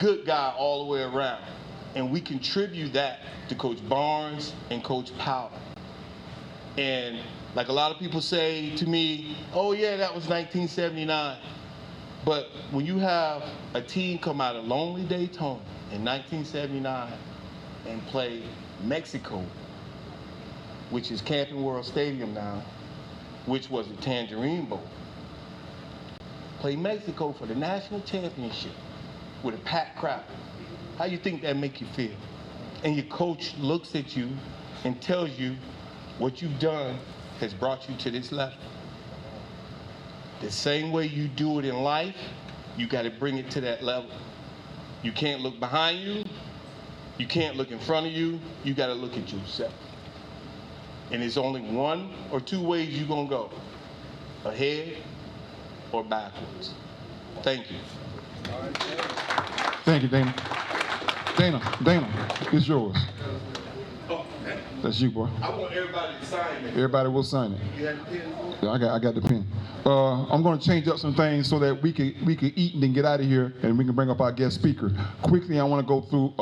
good guy all the way around. And we contribute that to Coach Barnes and Coach Powell. And like a lot of people say to me, oh yeah, that was 1979. But when you have a team come out of lonely Daytona in 1979 and play Mexico, which is Camping World Stadium now, which was the Tangerine Bowl, play Mexico for the national championship with a packed crowd, how you think that make you feel? And your coach looks at you and tells you what you've done has brought you to this level. The same way you do it in life, you got to bring it to that level. You can't look behind you. You can't look in front of you. You got to look at yourself. And there's only one or two ways you're going to go, ahead or backwards. Thank you. Thank you, Dana. Dana, it's yours. Oh, that's you, boy. I want everybody to sign it. Everybody will sign it. You have the pen? Yeah, I got the pen. I'm going to change up some things so that we can eat and then get out of here, and we can bring up our guest speaker. Quickly, I want to go through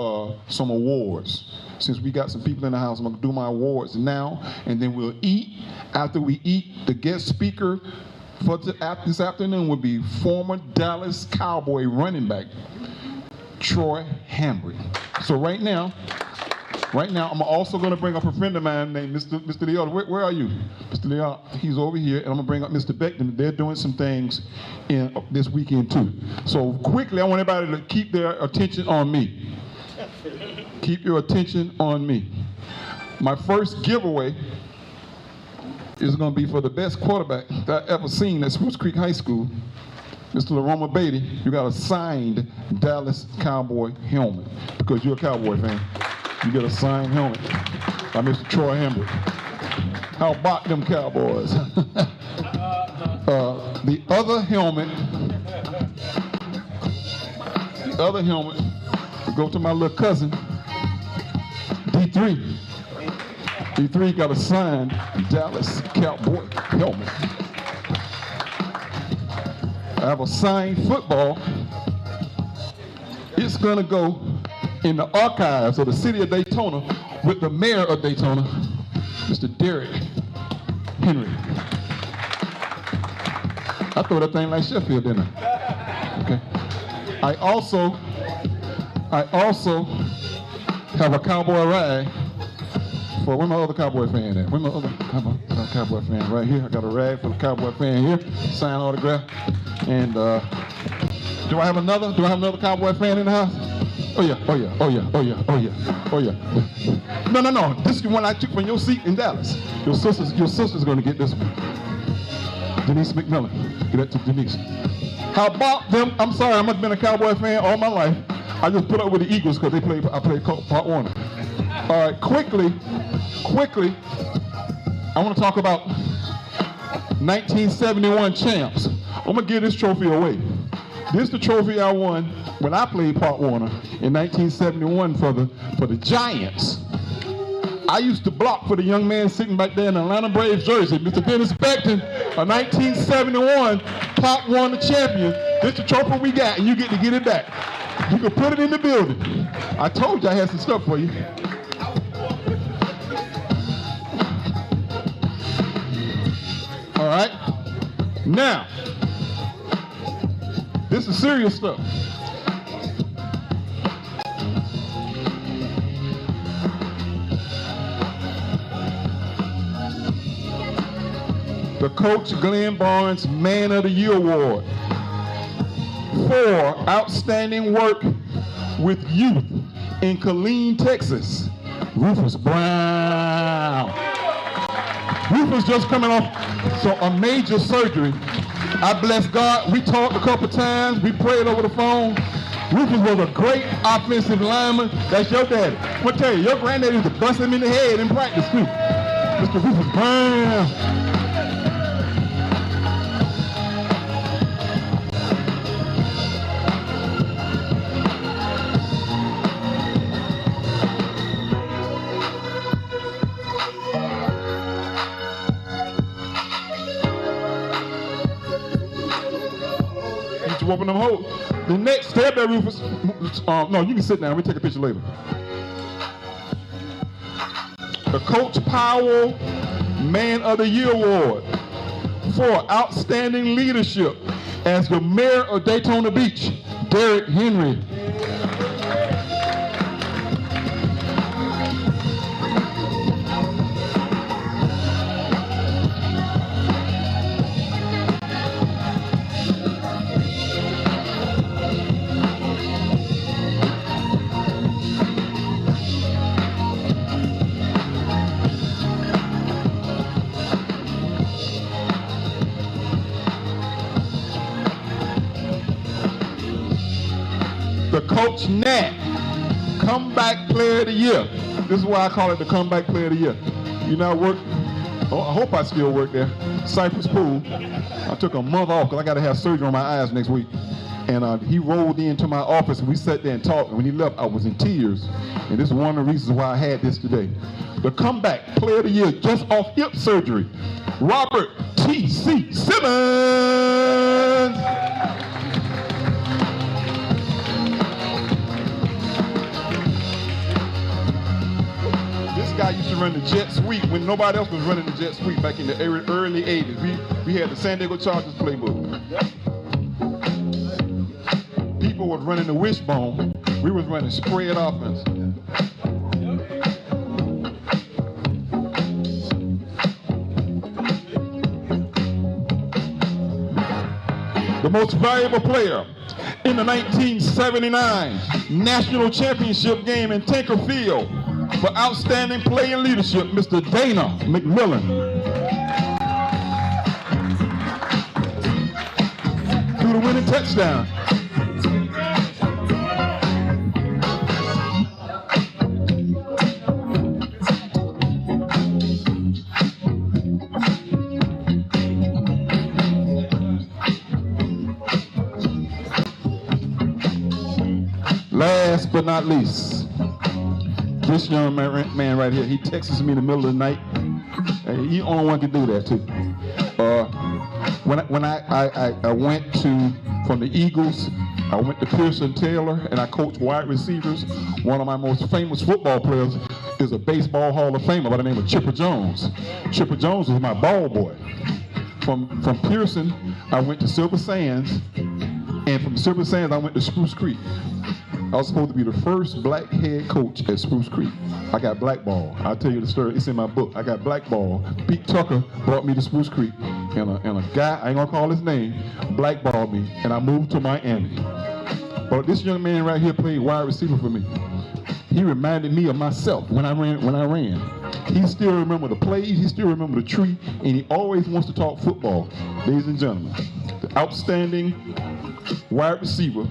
some awards. Since we got some people in the house, I'm going to do my awards now, and then we'll eat. After we eat, the guest speaker for this afternoon will be former Dallas Cowboy running back Troy Hambry. So right now, I'm also going to bring up a friend of mine named Mr. Leota. Where are you? Mr. Leota, he's over here, and I'm going to bring up Mr. Beckton. They're doing some things in this weekend, too. So quickly, I want everybody to keep their attention on me. Keep your attention on me. My first giveaway is going to be for the best quarterback that I've ever seen at Spruce Creek High School. Mr. Laroma Beatty, you got a signed Dallas Cowboy helmet because you're a Cowboy fan. You get a signed helmet by Mr. Troy Hambry. How about them Cowboys? The other helmet, go to my little cousin, D3. D3 got a signed Dallas Cowboy helmet. I have a signed football. It's gonna go in the archives of the city of Daytona with the mayor of Daytona, Mr. Derrick Henry. I throw that thing like Sheffield, didn't I? Okay. I also have a cowboy rag for, where my other Cowboy fan at? Where my other Cowboy fan? Right here. I got a rag for the Cowboy fan here. Signed autograph. And do I have another Cowboy fan in the house? Oh yeah. No. This is the one I took from your seat in Dallas. Your sister's gonna get this one. Denise McMillan. Give that to Denise. How about them? I'm sorry, I must have been a Cowboy fan all my life. I just put up with the Eagles because I played Pop Warner. All right, quickly, I want to talk about 1971 champs. I'm gonna give this trophy away. This is the trophy I won when I played Pop Warner in 1971 for the Giants. I used to block for the young man sitting back there in the Atlanta Braves jersey, Mr. Dennis Beckton, a 1971 Pop Warner champion. This is the trophy we got, and you get to get it back. You can put it in the building. I told you I had some stuff for you. All right. Now, this is serious stuff. The Coach Glenn Barnes Man of the Year Award for outstanding work with youth in Killeen, Texas, Rufus Brown. Rufus just coming off a major surgery. I bless God. We talked a couple times. We prayed over the phone. Rufus was a great offensive lineman. That's your daddy. I'm gonna tell you, your granddaddy used to bust him in the head in practice too. Mr. Rufus Brown. Open them holes. The next, stay up there, Rufus. No, you can sit down. We'll take a picture later. The Coach Powell Man of the Year Award for outstanding leadership as the mayor of Daytona Beach, Derek Henry. The Coach Nat Comeback Player of the Year. This is why I call it the Comeback Player of the Year. You know, I hope I still work there. Cypress Pool. I took a month off because I got to have surgery on my eyes next week. And he rolled into my office and we sat there and talked. And when he left, I was in tears. And this is one of the reasons why I had this today. The Comeback Player of the Year, just off hip surgery, Robert T.C. Simmons. Guy used to run the jet sweep when nobody else was running the jet sweep back in the early 80s. We had the San Diego Chargers playbook. People was running the wishbone. We was running spread offense. The most valuable player in the 1979 National Championship game in Tinker Field for outstanding play and leadership, Mr. Dana McMillan. Threw the winning touchdown. Last but not least, this young man right here, he texts me in the middle of the night. He only one can do that too. When I went from the Eagles, I went to Pearson Taylor and I coached wide receivers. One of my most famous football players is a baseball Hall of Famer by the name of Chipper Jones. Chipper Jones was my ball boy. From Pearson, I went to Silver Sands, and from Silver Sands, I went to Spruce Creek. I was supposed to be the first black head coach at Spruce Creek. I got blackballed. I'll tell you the story. It's in my book. I got blackballed. Pete Tucker brought me to Spruce Creek, and a guy, I ain't gonna call his name, blackballed me, and I moved to Miami. But this young man right here played wide receiver for me. He reminded me of myself when I ran. He still remember the plays. He still remember the tree, and he always wants to talk football. Ladies and gentlemen, the outstanding wide receiver,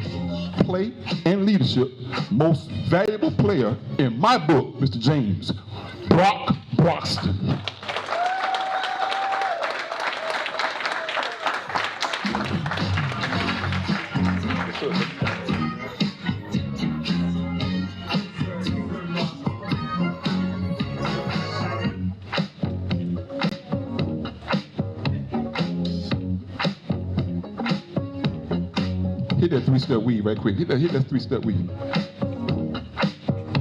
play and leadership, most valuable player in my book, Mr. James Brock Broxton. Hit that three-step weave right quick. Hit that three-step weave.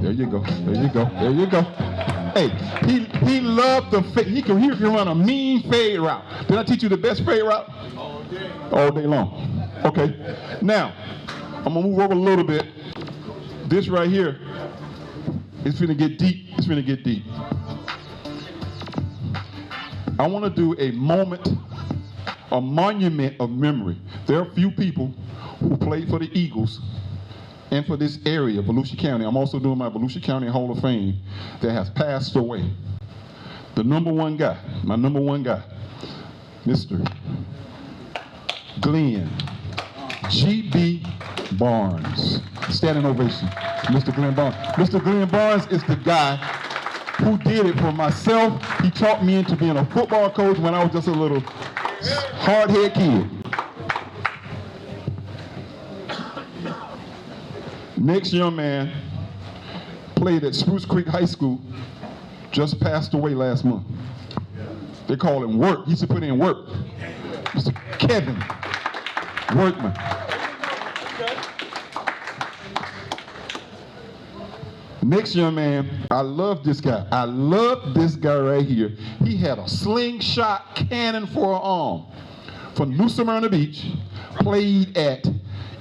There you go. There you go. There you go. Hey, he loved the fade. He can run a mean fade route. Did I teach you the best fade route? All day. All day long. Okay. Now, I'm gonna move over a little bit. This right here, it's finna get deep. It's finna get deep. I want to do a monument of memory. There are a few people who played for the Eagles and for this area, Volusia County. I'm also doing my Volusia County Hall of Fame that has passed away. The number one guy, my number one guy, Mr. Glenn G.B. Barnes. Standing ovation, Mr. Glenn Barnes. Mr. Glenn Barnes is the guy who did it for myself. He taught me into being a football coach when I was just a little hard-headed kid. Next young man played at Spruce Creek High School, just passed away last month. They call him Work. He used to put in work. Mr. Kevin Workman. Next young man, I love this guy. I love this guy right here. He had a slingshot cannon for an arm. From New Smyrna Beach, played at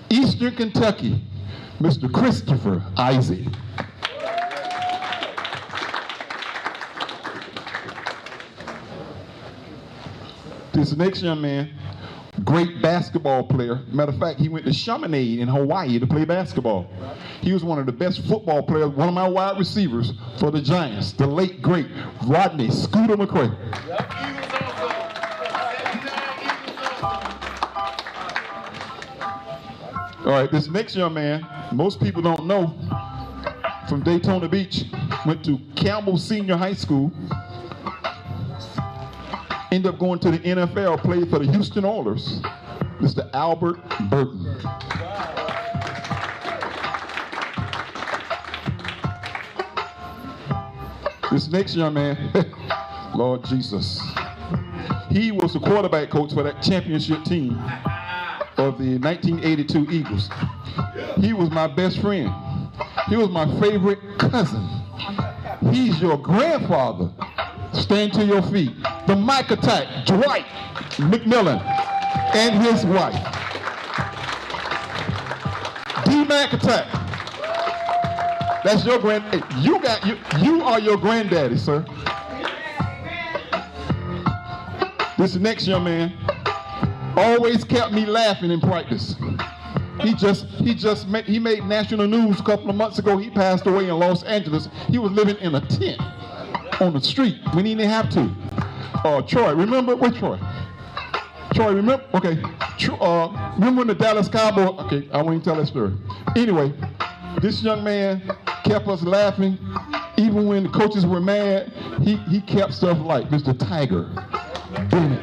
Eastern Kentucky, Mr. Christopher Isaac. This next young man, great basketball player. Matter of fact, he went to Chamonix in Hawaii to play basketball. He was one of the best football players, one of my wide receivers for the Giants, the late, great Rodney Scooter McCray. All right, this next young man, most people don't know, from Daytona Beach, went to Campbell Senior High School, ended up going to the NFL, played for the Houston Oilers, Mr. Albert Burton. This next young man, Lord Jesus, he was the quarterback coach for that championship team of the 1982 Eagles. He was my best friend. He was my favorite cousin. He's your grandfather. Stand to your feet. The Mike Attack, Dwight McMillan, and his wife. D Mac Attack. That's your you are your granddaddy, sir. This next young man always kept me laughing in practice. He made national news a couple of months ago. He passed away in Los Angeles. He was living in a tent on the street. We didn't have to. Troy, remember? Which Troy? Troy, remember? Okay. Remember when the Dallas Cowboys? Okay, I won't even tell that story. Anyway, this young man kept us laughing. Even when the coaches were mad, he kept stuff like Mr. Tiger Bennett.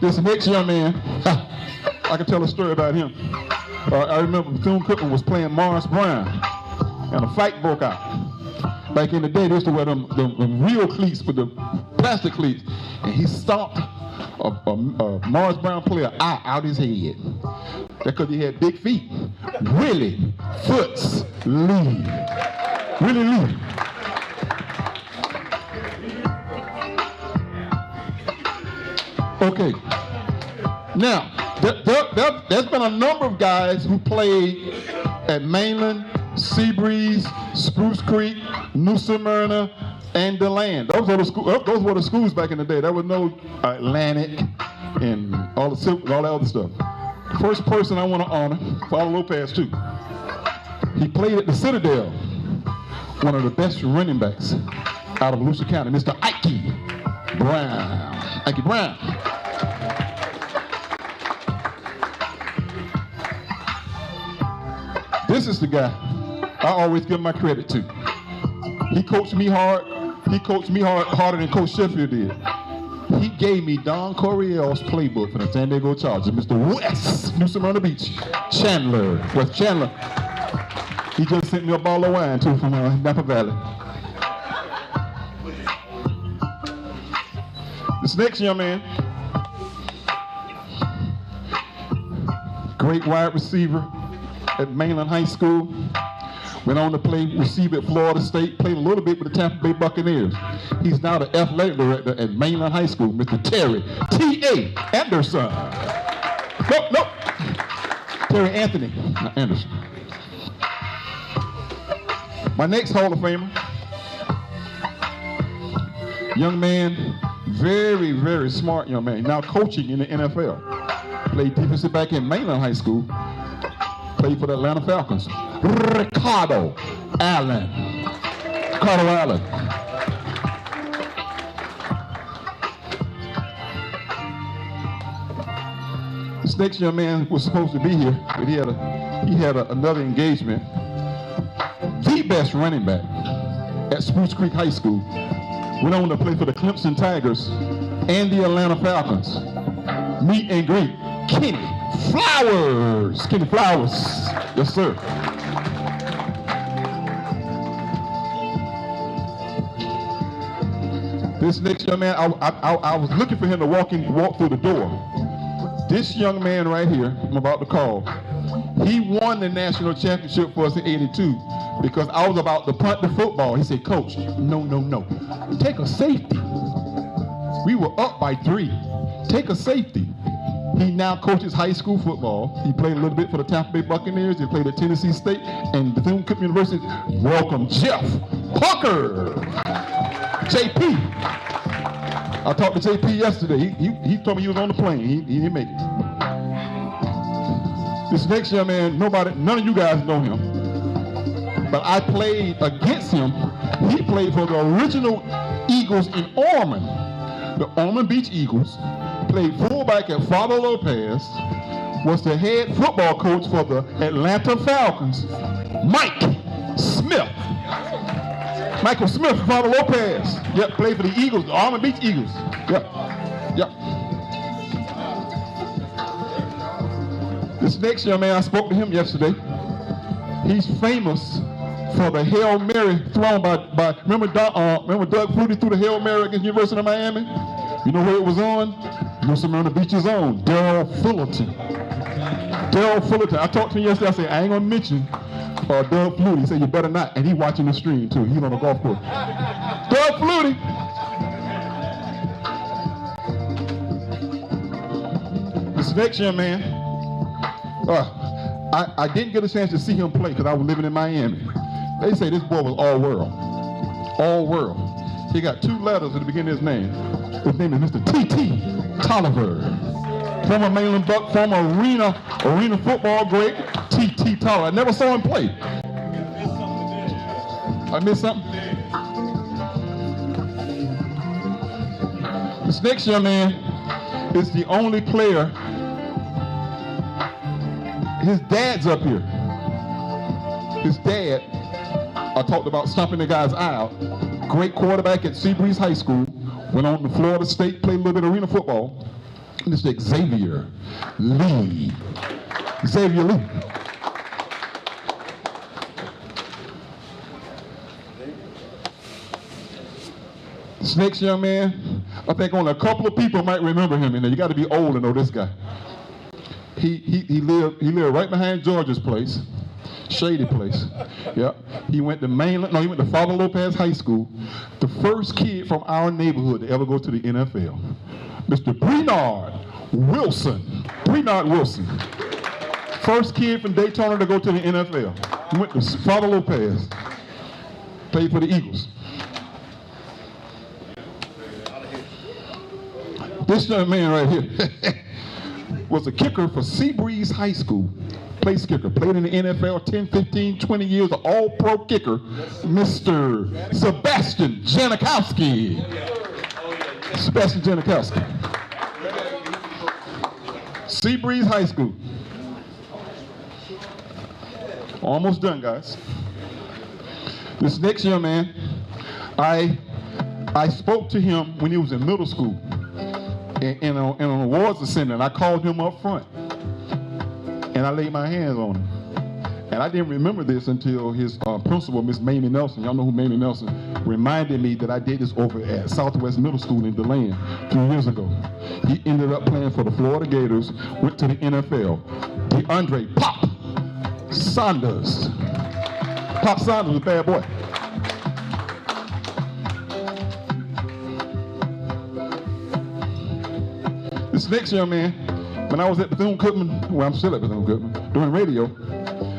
This next young man, I can tell a story about him. I remember Bethune-Cookman was playing Morris Brown, and a fight broke out. Back in the day, they used to wear them real cleats with the plastic cleats, and he stomped a Morris Brown player out his head. That's because he had big feet. Willie Foots Lee. Willie Lee. Okay. Now, there's been a number of guys who played at Mainland, Seabreeze, Spruce Creek, New Smyrna, and DeLand. Those were the schools back in the day. There was no Atlantic and all that other stuff. First person I want to honor, Father Lopez too. He played at the Citadel, one of the best running backs out of Volusia County, Mr. Ike Brown. Ike Brown. This is the guy I always give my credit to. He coached me hard. He coached me harder than Coach Sheffield did. He gave me Don Coryell's playbook for the San Diego Chargers, Mr. West, New Smyrna Beach, Chandler, West Chandler. He just sent me a bottle of wine too from Napa Valley. This next young man, great wide receiver at Mainland High School. Went on to play receiver at Florida State, played a little bit with the Tampa Bay Buccaneers. He's now the athletic director at Mainland High School, Mr. Terry T.A. Anderson. Nope. Terry Anthony Anderson. My next Hall of Famer, young man, very, very smart young man, now coaching in the NFL. Played defensive back in Mainland High School, played for the Atlanta Falcons. Ricardo Allen. This next young man was supposed to be here, but he had another engagement. The best running back at Spruce Creek High School. Went on to play for the Clemson Tigers and the Atlanta Falcons. Meet and greet, Kenny Flowers. Kenny Flowers. Yes, sir. This next young man, I was looking for him to walk through the door. This young man right here, I'm about to call, he won the national championship for us in '82 because I was about to punt the football. He said, Coach, no. Take a safety. We were up by 3. Take a safety. He now coaches high school football. He played a little bit for the Tampa Bay Buccaneers. He played at Tennessee State and Bethune-Cookman University. Welcome, Jeff Parker. JP. I talked to JP yesterday. He told me he was on the plane. He didn't make it. This next young man, none of you guys know him. But I played against him. He played for the original Eagles in Ormond. The Ormond Beach Eagles. Played fullback at Father Lopez. Was the head football coach for the Atlanta Falcons. Mike Smith. Michael Smith, Father Lopez. Yep, played for the Eagles, the Ormond Beach Eagles. Yep. This next young man, I spoke to him yesterday. He's famous for the Hail Mary thrown by remember Doug Flutie threw the Hail Mary against the University of Miami? You know where it was on? You know, some on the beach's own, Darrell Fullerton. I talked to him yesterday. I said, I ain't gonna mention Doug Flutie. He said, you better not. And he's watching the stream too. He's on the golf course. Doug Flutie. This next young man, I didn't get a chance to see him play because I was living in Miami. They say this boy was all world. All world. He got 2 letters at the beginning of his name. His name is Mr. T.T. Tolliver. Former Mainland Buck, former arena football great, T.T. Tolliver. I never saw him play. I missed something? This next young man is the only player. His dad's up here. His dad, I talked about stomping the guy's eye out. Great quarterback at Seabreeze High School. Went on to Florida State, played a little bit of arena football. Mr. Xavier Lee. Xavier Lee. This next young man, I think only a couple of people might remember him in there. You got to be old to know this guy. He lived right behind George's place, shady place. Yep. He went to Father Lopez High School. The first kid from our neighborhood to ever go to the NFL. Mr. Brenard Wilson. First kid from Daytona to go to the NFL. He went to Father Lopez. Played for the Eagles. This young man right here was a kicker for Seabreeze High School. Place kicker. Played in the NFL 10, 15, 20 years, an all-pro kicker. Mr. Sebastian Janikowski. Sebastian Janikowski. Seabreeze High School. Almost done, guys. This next young man, I spoke to him when he was in middle school in an awards assembly, and I called him up front, and I laid my hands on him. And I didn't remember this until his principal, Miss Mamie Nelson, y'all know who Mamie Nelson, reminded me that I did this over at Southwest Middle School in DeLand 2 years ago. He ended up playing for the Florida Gators, went to the NFL. DeAndre Pop Saunders. Pop Saunders was a bad boy. This next young man, when I was at Bethune-Cookman, well, I'm still at Bethune-Cookman, doing radio,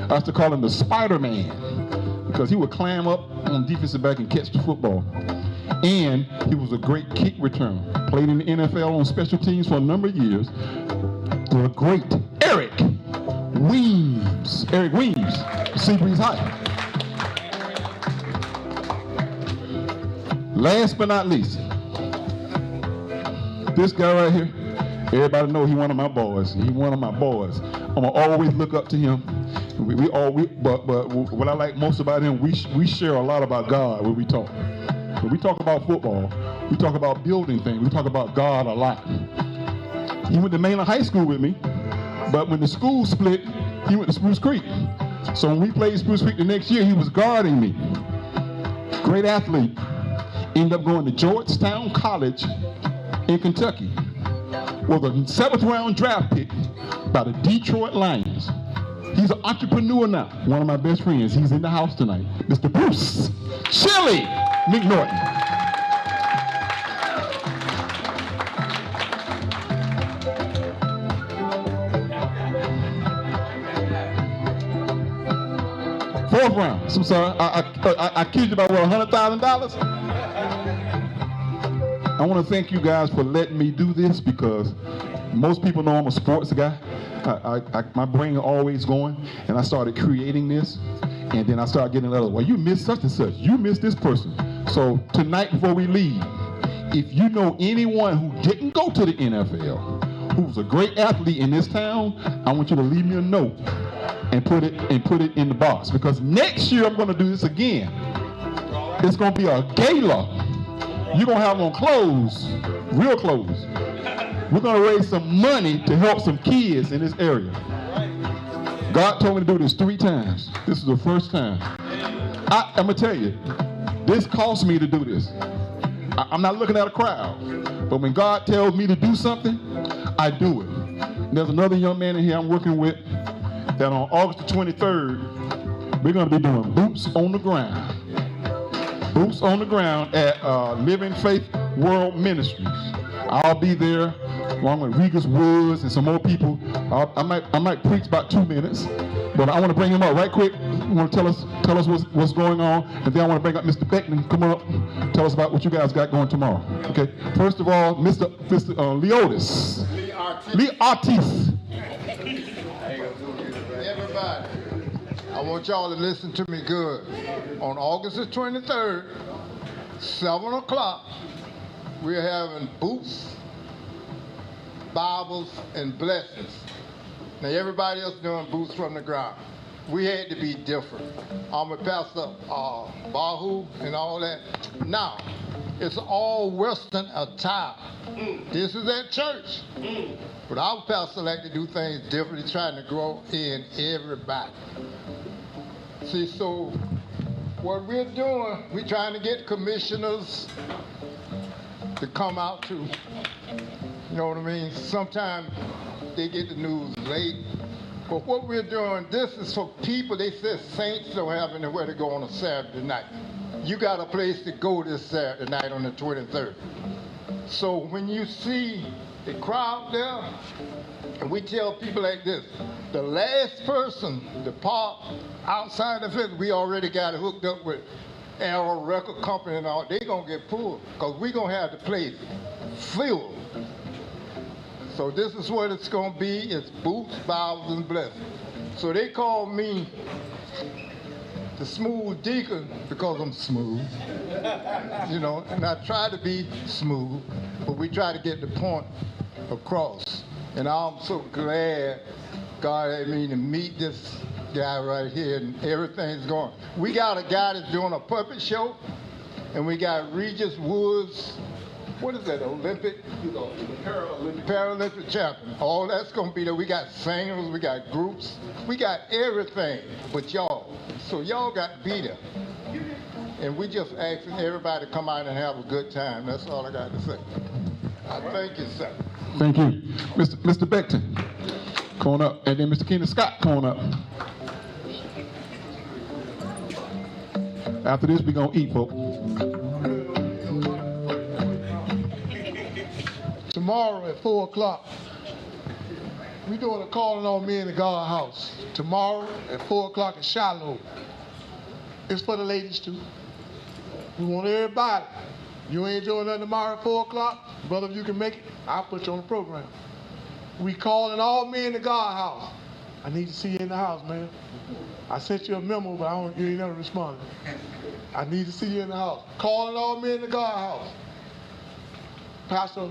I used to call him the Spider-Man because he would climb up on defensive back and catch the football. And he was a great kick returner. Played in the NFL on special teams for a number of years. The great Eric Weems, Seabreeze High. Last but not least, this guy right here, everybody know he's one of my boys. He's one of my boys. I'm gonna always look up to him. But what I like most about him, we share a lot about God when we talk. When we talk about football, we talk about building things. We talk about God a lot. He went to Mainland High School with me, but when the school split, he went to Spruce Creek. So when we played Spruce Creek the next year, he was guarding me. Great athlete. Ended up going to Georgetown College in Kentucky. was a 7th round draft pick by the Detroit Lions. He's an entrepreneur now. One of my best friends. He's in the house tonight. Mr. Bruce Chili McNorton. Fourth round. I'm sorry. I kid you about what, $100,000? I want to thank you guys for letting me do this because most people know I'm a sports guy. My brain is always going, and I started creating this, and then I started getting another. Well, you missed such and such. You missed this person. So tonight, before we leave, if you know anyone who didn't go to the NFL, who's a great athlete in this town, I want you to leave me a note and put it in the box, because next year I'm going to do this again. It's going to be a gala. You're going to have on clothes, real clothes. We're going to raise some money to help some kids in this area. God told me to do this 3 times. This is the first time. I'm going to tell you, this cost me to do this. I'm not looking at a crowd, but when God tells me to do something, I do it. There's another young man in here I'm working with that on August the 23rd, we're going to be doing boots on the ground. Boots on the ground at Living Faith World Ministries. I'll be there along with Regis Woods and some more people. I might preach about 2 minutes, but I want to bring him up right quick. You want to tell us what's going on, and then I want to bring up Mr. Beckman. Come on up, tell us about what you guys got going tomorrow. Okay. First of all, Mr. Leotis. Lee Artis. Everybody, I want y'all to listen to me good. On August the 23rd, 7 o'clock, we're having booths, Bibles, and blessings. Now everybody else doing booths from the ground. We had to be different. I'm a pastor, Bahu and all that. Now, it's all Western attire. This is at church. But our pastor like to do things differently, trying to grow in everybody. See, so what we're doing, we're trying to get commissioners to come out too. You know what I mean? Sometimes they get the news late. But what we're doing, this is for people. They said saints don't have anywhere to go on a Saturday night. You got a place to go this Saturday night on the 23rd. So when you see the crowd there, and we tell people like this, the last person to park outside the fence, we already got it hooked up with Arrow Record Company and all. They gonna get pulled because we gonna have the place filled. So this is what it's gonna be. It's boots, Bibles, and blessings. So they call me the smooth deacon because I'm smooth, you know, and I try to be smooth, but we try to get the point across. And I'm so glad God had me to meet this guy right here, and everything's going. We got a guy that's doing a puppet show, and we got Regis Woods. What is that, Olympic? Paralympic champion. All that's going to be there. We got singers, we got groups, we got everything but y'all. So y'all got to be there. And we just asking everybody to come out and have a good time. That's all I got to say. I thank you, sir. Thank you. Mr. Beckton, come on up. And then Mr. Keenan Scott, come on up. After this, we're going to eat, folks. Tomorrow at 4 o'clock, we're doing a calling on men in God house. Tomorrow at 4 o'clock in Shiloh. It's for the ladies too. We want everybody. You ain't doing nothing tomorrow at 4 o'clock, brother, if you can make it, I'll put you on the program. We calling all men in God house. I need to see you in the house, man. I sent you a memo, but you ain't never responded. I need to see you in the house. Calling all men in God house. Pastor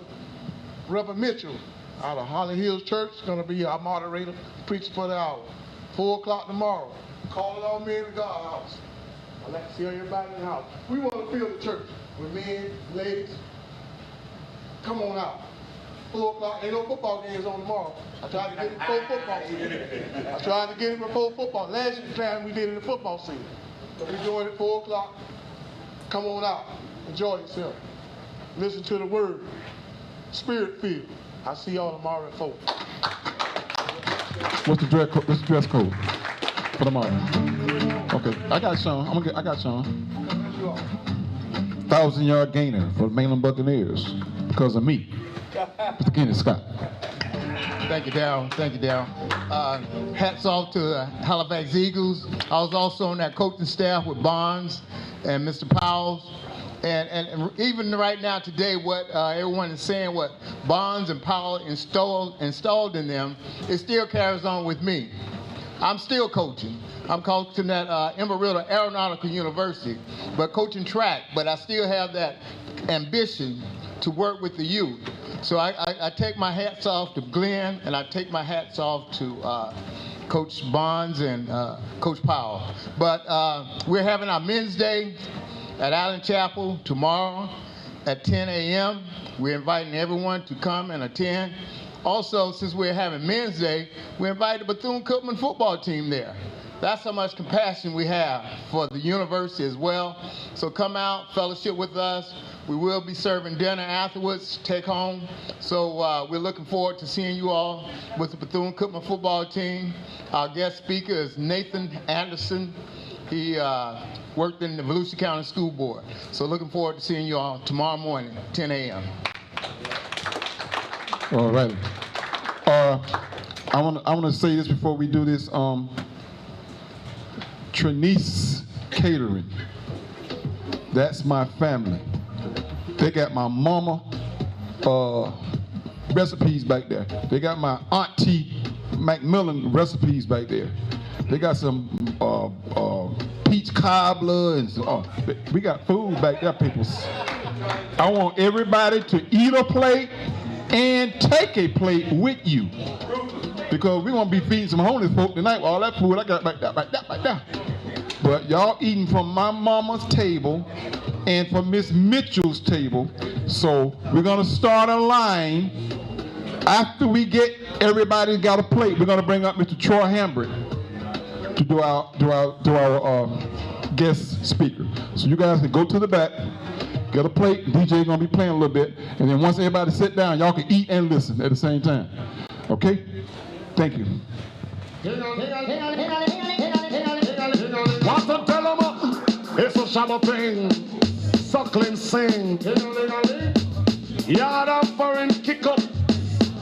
Reverend Mitchell out of Holly Hills Church is going to be our moderator, preaching for the hour. 4 o'clock tomorrow. Calling all men in God house. I'd like to see everybody in the house. We want to fill the church with men, ladies. Come on out. 4 o'clock. Ain't no football games on tomorrow. I tried to get it before football season. I tried to get it before football. Last time we did it in the football season. But we're doing it 4 o'clock. Come on out. Enjoy yourself. Listen to the word. Spirit filled. I'll see y'all tomorrow at 4. What's the dress code for tomorrow? Okay, I got Sean. I got Sean. 1,000-yard gainer for the Mainland Buccaneers because of me, Mr. Kenny Scott. Thank you, Darryl. Thank you, Darryl. Hats off to the Halifax Eagles. I was also on that coaching staff with Barnes and Mr. Powell. And even right now today, what everyone is saying, what Barnes and Powell installed in them, it still carries on with me. I'm still coaching. I'm coaching at Embry-Riddle Aeronautical University, but coaching track. But I still have that ambition to work with the youth. So I take my hats off to Glenn, and I take my hats off to Coach Barnes and Coach Powell. But we're having our Men's Day at Island Chapel tomorrow at 10 a.m. We're inviting everyone to come and attend. Also, since we're having Men's Day, we invited the Bethune-Cookman football team there. That's how much compassion we have for the university as well. So come out, fellowship with us. We will be serving dinner afterwards, take home. So we're looking forward to seeing you all with the Bethune-Cookman football team. Our guest speaker is Nathan Anderson. He worked in the Volusia County School Board. So looking forward to seeing you all tomorrow morning, 10 a.m. All right. I want to say this before we do this. Trinice Catering. That's my family. They got my mama recipes back there. They got my auntie Macmillan recipes back there. They got some peach cobbler and we got food back there, people. I want everybody to eat a plate and take a plate with you, because we're gonna be feeding some homeless folk tonight with all that food I got back there. But y'all eating from my mama's table and from Miss Mitchell's table. So we're gonna start a line. After we get everybody got a plate, we're gonna bring up Mr. Troy Hambrick to do our guest speaker. So you guys can go to the back, get a plate. DJ gonna be playing a little bit, and then once everybody sit down, y'all can eat and listen at the same time. Okay? Thank you. Want to tell them it's a shallow thing, suckling sing. Yard of foreign kick up,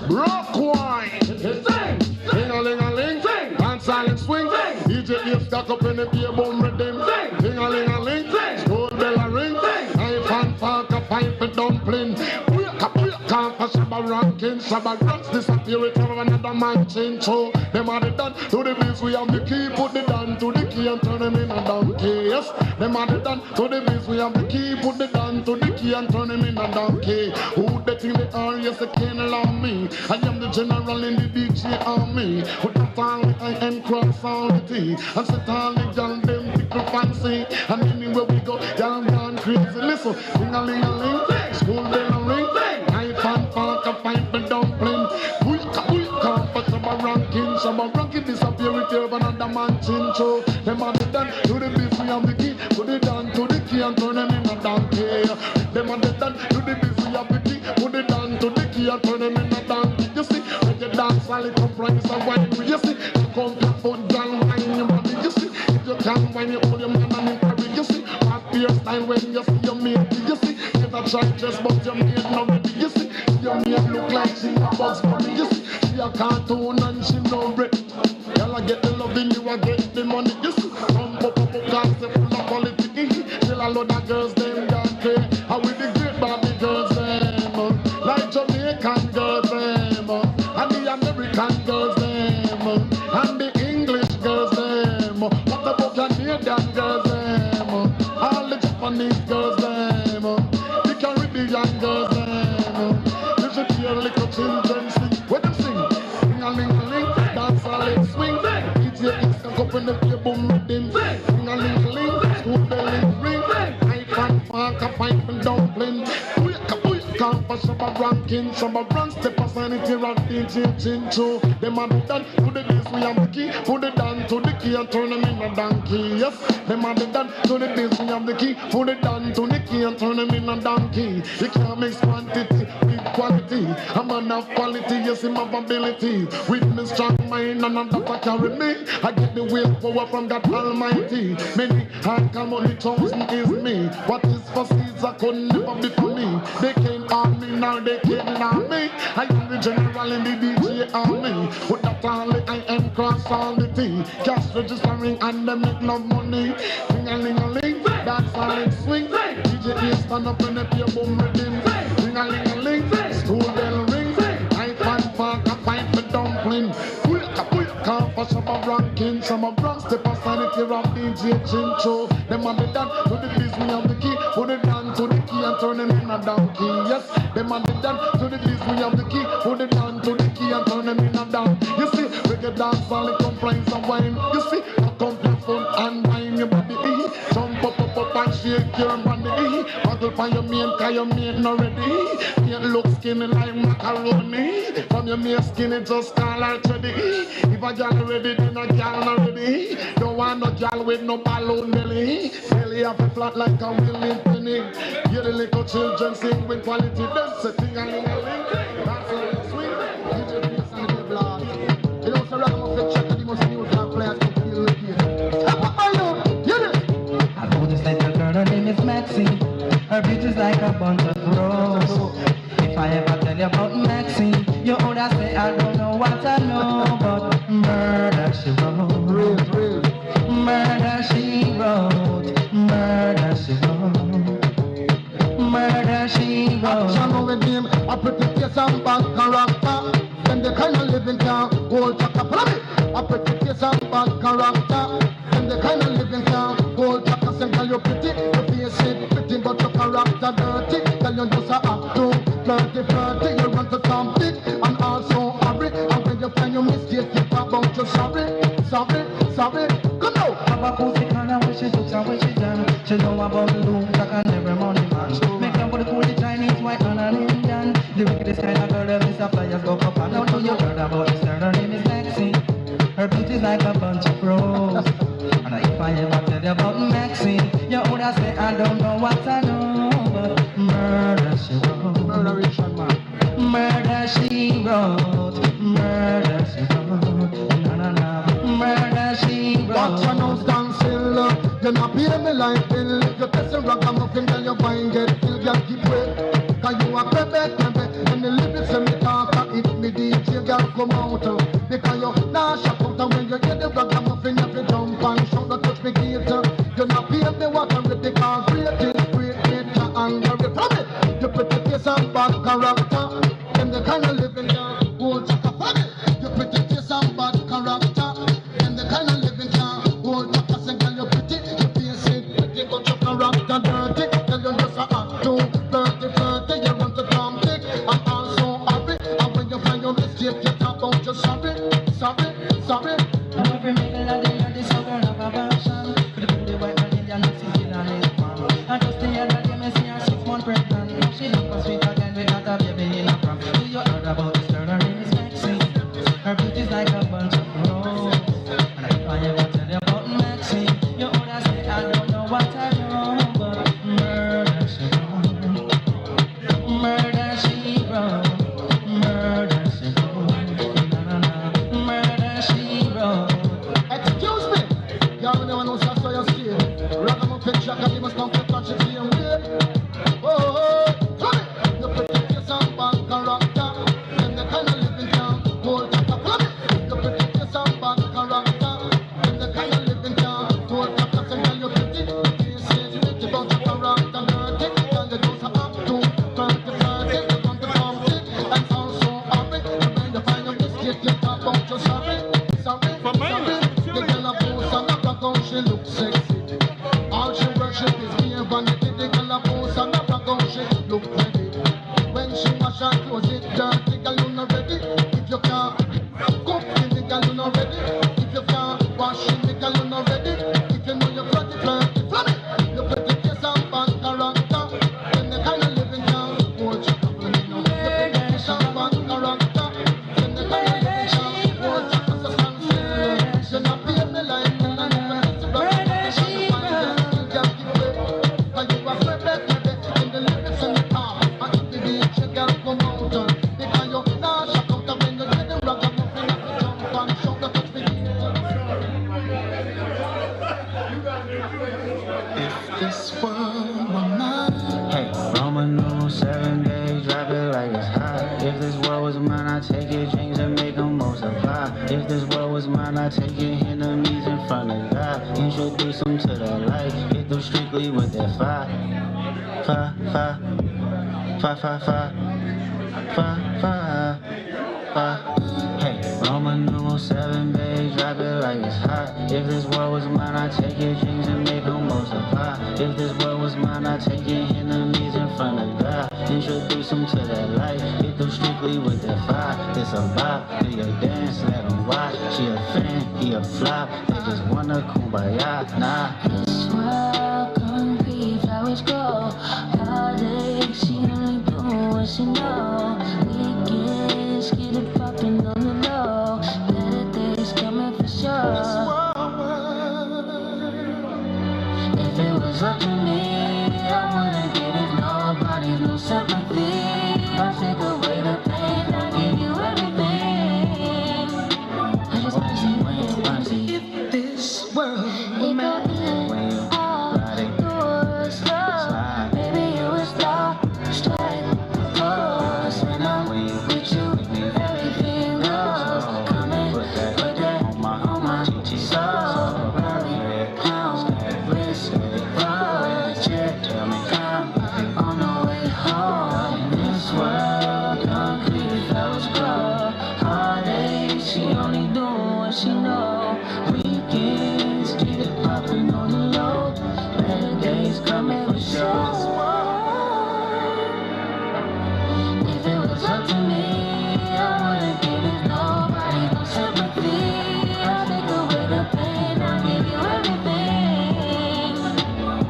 rock wine. Sing, ding-a-ling-a-ling, sing, and silent swing, sing. DJ is stuck up in the beer boom rhythm, sing, ding-a-ling-a-ling, sing, school bell a ring, sing, knife and fork a pipe and dumpling. Can't for Shabba ranking, Shabba ranks disappear it over another man change. So them are the done to the biz, we have the key, put the down to the key and turn them in a donkey. Yes, them are the done to the biz, we have the key, put the down to the key and turn them in a donkey. Who they think they are? Yes, they can't allow me. I am the general in the DJ army. With the tongue, I am cross all the T. And sit all the young them tickle fancy. And anywhere we go, young gone crazy. Listen, ding-a-ling-a-ling, school bell a ring, and fork a pipe and dumpling. We can't for Shabba ranking disappear it over another man chin. So them are the done to the beef, we have the key, put it down to the key and turn them in a donkey. Them are the done to the beef, we have the key, put it down to the key and turn them in a donkey. You see, when you dance all it come price of wine. You see, you come to foot down wine your body. You see, if you can't wine you hold your man and in carry. You see, what your style when you see your mate. You see, get a try just but your mate no ready. You see, your mate look like she a Bugs Bunny. You see, she a cartoon and she no bread. Y'all get the loving, you a get the money. You see, some pop concept full of quality. Till a lot of girls them got pay. How with the great Barbie girls them, like Jamaican girls them, and the American girls them, and the English girls them. What about Canadian girls them? All the Japanese girls them, the Caribbean girls them. You should hear little children sing. When them sing, ding-a-ling-a-ling, dance all it swing. DJ is stuck up in the beer boom rhythm. Ding-a-ling-a-ling, school bell ring. Knife and fork a pipe and dumpling. Can't for Shabba ranking, Shabba ranks, step a sanity rock. DJ Chincho. Them a do that to the bass, we have the key. Put it down to the key and turn them in a donkey. Yes, them a do that to the bass, we have the key. Put it down to the key and turn them in a donkey. You can't mix quantity with quality. I'm man of quality, yes, I'm of ability. With me strong mind and that carry me. I get the will power from God Almighty. Many hard come on the chosen is me. What is for Caesar could never be for me. They can't harm me, now they can't harm me. I am the general in the DJ army. With that only I am cross all the thing. Cash registering and they make no money. Ling-a-ling-a-ling, that's all it swing. DJ stand up and they play boom rhythm. Ling-a-ling-a-ling, school bell ring. I find fuck, I find me dumpling. Can't for some of ranking, some of ranks, the personality of DJ Chincho. Them are the done to the biz, we have the key. Put it down to the key and turn them in a donkey. Yes, them are the done to the biz, we have the key. Put it down to the key and turn them in a down. You see, reggae dance, all the complaints and wine. You see, a complaint fun and wine your body. Jump up and shake your body. Muggle for your main, cause your main not ready. Can't look skinny like macaroni. From your main skinny, just call her ready. If a girl ready, then a girl not ready. Don't want no girl with no balloon belly. Belly have a flat like a willing penny. Hear the little children sing with quality. Them setting a ling a ling. That's how it's sweet. You just be a son of a blood. You know, so rock up the check and you must be able to play and feel the kid. Step up my love. Hear this. I know this little girl, her name is Maxine. Her beauty's like a bunch of roses. If I ever tell you about Maxine, you would say I don't know what I know, but murder she wrote. Murder she wrote. Murder she wrote. Murder she wrote. Action with him, a pretty face and bad character. Then the kind of living can hold chaka. Follow me. A pretty face and bad character. Then the kind of living can hold chaka. Say, girl, you pretty, your face is pretty, but your character dirty. Girl, you just a act too flirty. You run to something and also hurry. And when you find your mistake, you talk about your sorry. Come now. Have a pussy kind of when she looks and when she done. She know about the loom, like an every money man. Make them for the cool, the Chinese, white and an Indian. The wickedest kind of girl, the suppliers go up and now do you heard about this girl? Her name is Maxine. Her beauty's like a bunch of roses. And if I ever tell you about Maxine, you would say I don't know what I know, but murder she wrote. Murderation man. Murder she wrote. Murder she wrote. Na na na. Murder she wrote. Watch your nose dancing. You're not paying me like bill. If you test a ragamuffin, then you find get killed. Girl, keep wait. Cause you are crebe. And the lyrics in me talk. If me DJ, girl, come out. Because you nah shock out. And when you get the ragamuffin, you have to jump and shout. Don't touch me gator. You're not paying me what I'm ready. Cause great you're angry. From it. You pretty face and bad character. And the kind of living girl hold chaka. From it. You pretty face and bad character. And the kind of living girl hold chaka. Say, girl, you pretty. You face it pretty, but your character dirty. Girl, you just a act too flirty. You run to Tom Dick and also hurry. And when you find your mistake, you talk about your sorry. And every middle of the year, this other have a version. For the booty white and Indian, it's easy and it's fun. And just the other day, me see her 6 months pregnant. She look so sweet again, we got a baby in a prom. Do you heard about this girl? Her name is Maxine. Her beauty's like a bunch of roses. And if I ever tell you about Maxine, you would say I don't know what I know, but murder she wrote. Murder she wrote. Murder she wrote. Na na na. Murder she wrote. Excuse me. Y'all never know so you see. Ragamuffin chaka, you must come to touch it same way. Oh, come it. You pretty face and bad character. And the kind of living can hold chaka. Come it. You pretty face and bad character. And the kind of living can hold chaka. Say, girl, you pretty. You face is pretty, but your character dirty. Girl, you just a act too flirty. You run to something and also hurry. And when you find your mistake, you talk about your sorry. The girl a pose and a rock out, she look sexy. All she worship is me and vanity. The girl a pose and a rock out, she look ready. When she wash her clothes, it dirty. Girl, you not ready. If you can't cook in the girl, you not ready. If you can't wash in the girl, you not ready. If you know you're flirty, from it. You pretty face and bad character. Then the kind of living can hold you couple of minutes. You pretty face and bad character. Then this world were mine. Hey, Roman numeral 7 days, drop it like it's hot. If this world was mine, I'd take your dreams and make them multiply. If this world was mine, I'd take your enemies in front of God. Introduce them to the light, hit them strictly with that fire. Fire, fire, fire, fire, fire, fire, fire. Hey, Roman numeral 7 days, drop it like it's hot. If this world was mine, I'd take your dreams and make them multiply. If this world was mine, I'd take your enemies in front of God. Introduce them to that light, hit them strictly with that fire. It's a vibe, do your dance, let them watch. She a fan, he a flop, they just wanna kumbaya, nah. This world concrete, flowers grow. Heartache, she only do what she know. Weekends, get it poppin' on the low. Better days coming for sure. If it was up to me, I wouldn't give it nobody, no sympathy. I'll take away the pain, I'll give you everything. I just wanna see when you wanna see. If this world were mine, all doors slow, maybe you would stop, strike pose. When I'm with you, everything goes. Come and put that on my soul. Rally, pound, wrist, roll, check, tell me I'm on the way home. In this world, concrete flowers grow. Heartache, she only do what she know. Weekends, keep it poppin' on the low. Better days coming for sure. If it was up to me, I wouldn't give it nobody, no sympathy. I'll take away the pain, I'll give you everything.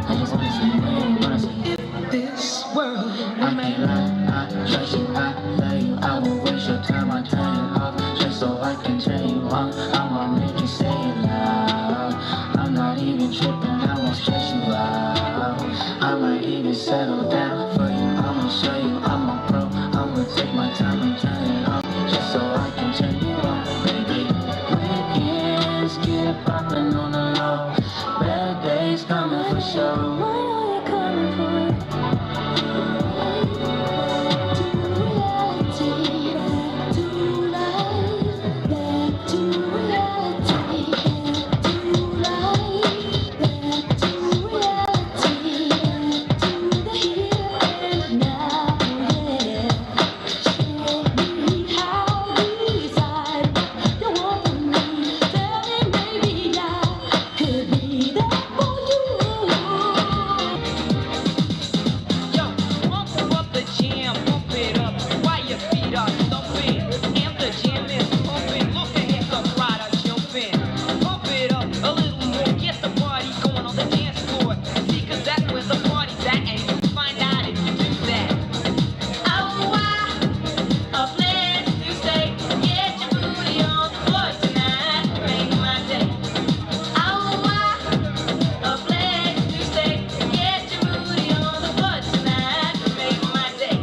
I just wanna see when you wanna see. If this world were mine, I can't lie, I trust you, I love you. I won't waste your time, I turn it off just so I can turn you on. I'ma make you say it loud. I'm not even tripping, I won't stress you out. I might even settle down for you. I'ma show you I'm a pro. I'ma take my time and turn it off just so I can turn you on, baby. Weekends, get it poppin' on the low. Better days coming for sure. When are you coming for it? To reality, back to life, back to reality, back to life, back to reality, back to the here and now, yeah. Show me how you decide what you want from me. Tell me maybe I could be there for you. Yo, pump up the jam, pump it up while your feet are thumping. And the jam is pumping, look ahead, the crowd are jumping. Pump it up a little more, get the party going on the dance floor. See, 'cause that's where the party's at, and you find out if you do that. Oh, a place to stay, get your booty on the floor tonight, make my day. Oh, a place to stay, get your booty on the floor tonight, make my day,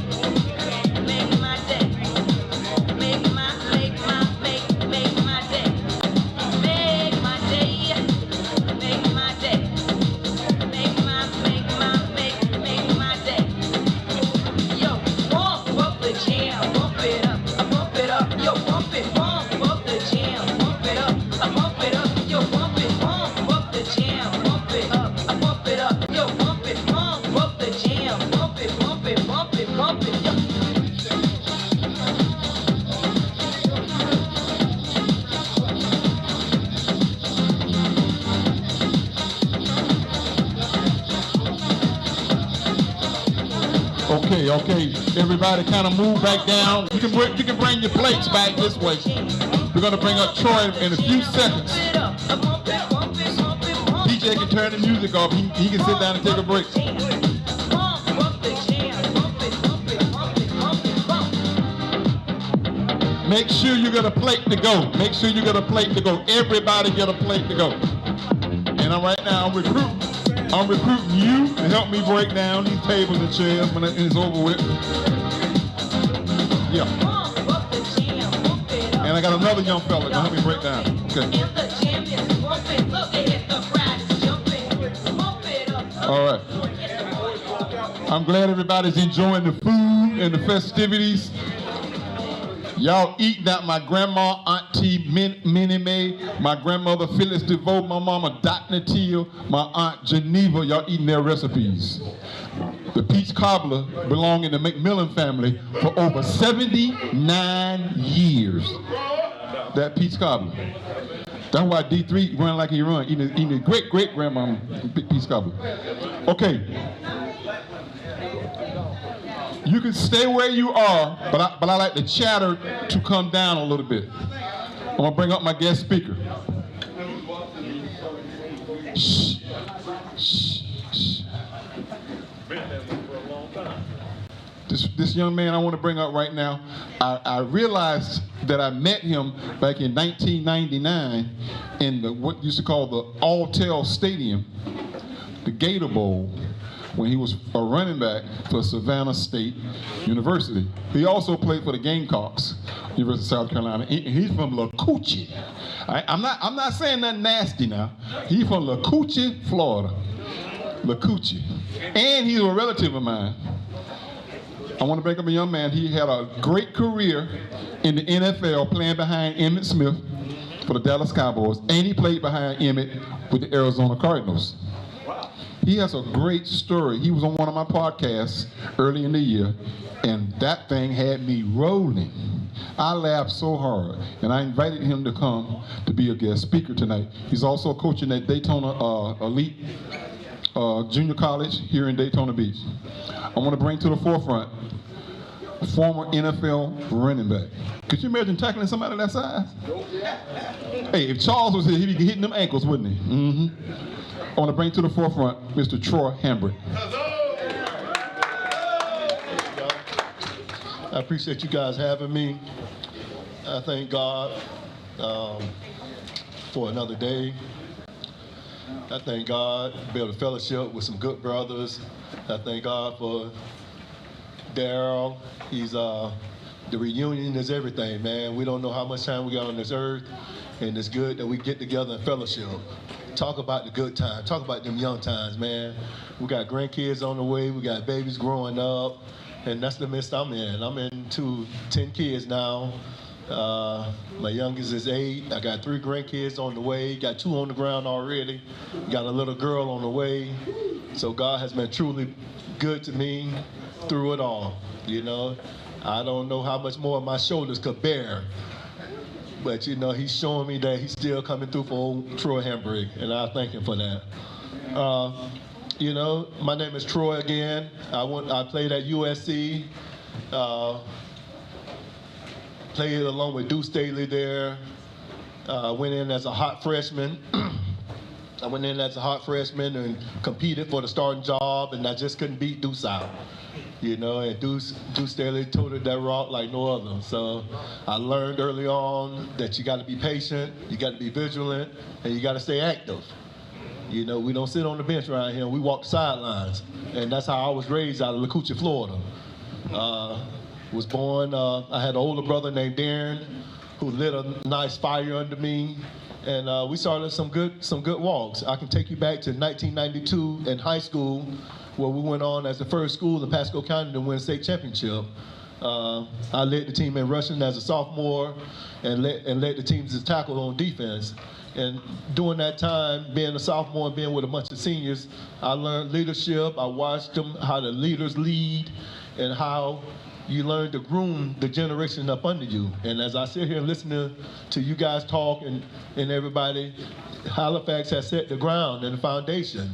make my day, make my day, make my day, make my day, make my day, make my day. Yo, pump up the jam, pump it up, yo, pump it, pump up the jam, pump it up, yo, pump it, pump up the jam, pump it up, yo, pump it, pump up the jam, pump it, pump it, pump it, pump it, yo. Okay. Everybody kind of move back down. You can bring your plates back this way. We're gonna bring up Troy in a few seconds. DJ can turn the music off. He can sit down and take a break. Make sure you got a plate to go. Make sure you got a plate to go. Everybody get a plate to go. And right now I'm recruiting you to help me break down these tables and chairs when it's over with. Yeah. And I got another young fella to help me break down. Okay. All right. I'm glad everybody's enjoying the food and the festivities. Y'all eating out my grandma, Auntie Minnie Mae, my grandmother Phyllis DeVoe, my mama Dr. Teal, my aunt Geneva. Y'all eating their recipes. The peach cobbler belonged in the McMillan family for over 79 years. That peach cobbler. That's why D3 run like he run, eating his great-great-grandmama peach cobbler. Okay. You can stay where you are, but I like the chatter to come down a little bit. I'm gonna bring up my guest speaker. Shh. Shh. Shh. This young man I want to bring up right now, I realized that I met him back in 1999 in what used to call the Alltel Stadium, the Gator Bowl, when he was a running back for Savannah State University. He also played for the Gamecocks, University of South Carolina. He's from Lacoochee. I'm not saying nothing nasty now. He's from Lacoochee, Florida. Lacoochee. And he's a relative of mine. I want to bring up a young man. He had a great career in the NFL playing behind Emmitt Smith for the Dallas Cowboys, and he played behind Emmitt with the Arizona Cardinals. He has a great story. He was on one of my podcasts early in the year, and that thing had me rolling. I laughed so hard, and I invited him to come to be a guest speaker tonight. He's also coaching at Daytona Elite Junior College here in Daytona Beach. I want to bring to the forefront a former NFL running back. Could you imagine tackling somebody that size? Hey, if Charles was here, he'd be hitting them ankles, wouldn't he? Mm-hmm. I want to bring to the forefront Mr. Troy Hambrick. I appreciate you guys having me. I thank God for another day. I thank God to be able to fellowship with some good brothers. I thank God for Daryl. He's the reunion is everything, man. We don't know how much time we got on this earth, and it's good that we get together and fellowship. Talk about the good times. Talk about them young times, man. We got grandkids on the way. We got babies growing up, and that's the midst I'm in. I'm into 10 kids now. My youngest is 8. I got 3 grandkids on the way. Got 2 on the ground already. Got a little girl on the way. So God has been truly good to me through it all. You know, I don't know how much more my shoulders could bear. But, you know, he's showing me that he's still coming through for old Troy Hambrick, and I thank him for that. You know, my name is Troy again. I played at USC. Played along with Deuce Staley there. Went in as a hot freshman. I went in as a hot freshman and competed for the starting job, and I just couldn't beat Deuce out. You know, and Deuce Staley toted that rock like no other. So I learned early on that you got to be patient, you got to be vigilant, and you got to stay active. You know, we don't sit on the bench around here, we walk the sidelines. And that's how I was raised out of Lacoochee, Florida. Was born, I had an older brother named Darren who lit a nice fire under me. And we started some good walks. I can take you back to 1992 in high school, where we went on as the first school in Pasco County to win a state championship. I led the team in rushing as a sophomore and led the teams as tackle on defense. And during that time, being a sophomore and being with a bunch of seniors, I learned leadership. I watched them, how the leaders lead and how you learn to groom the generation up under you. And as I sit here and listen to you guys talk and everybody, Halifax has set the ground and the foundation.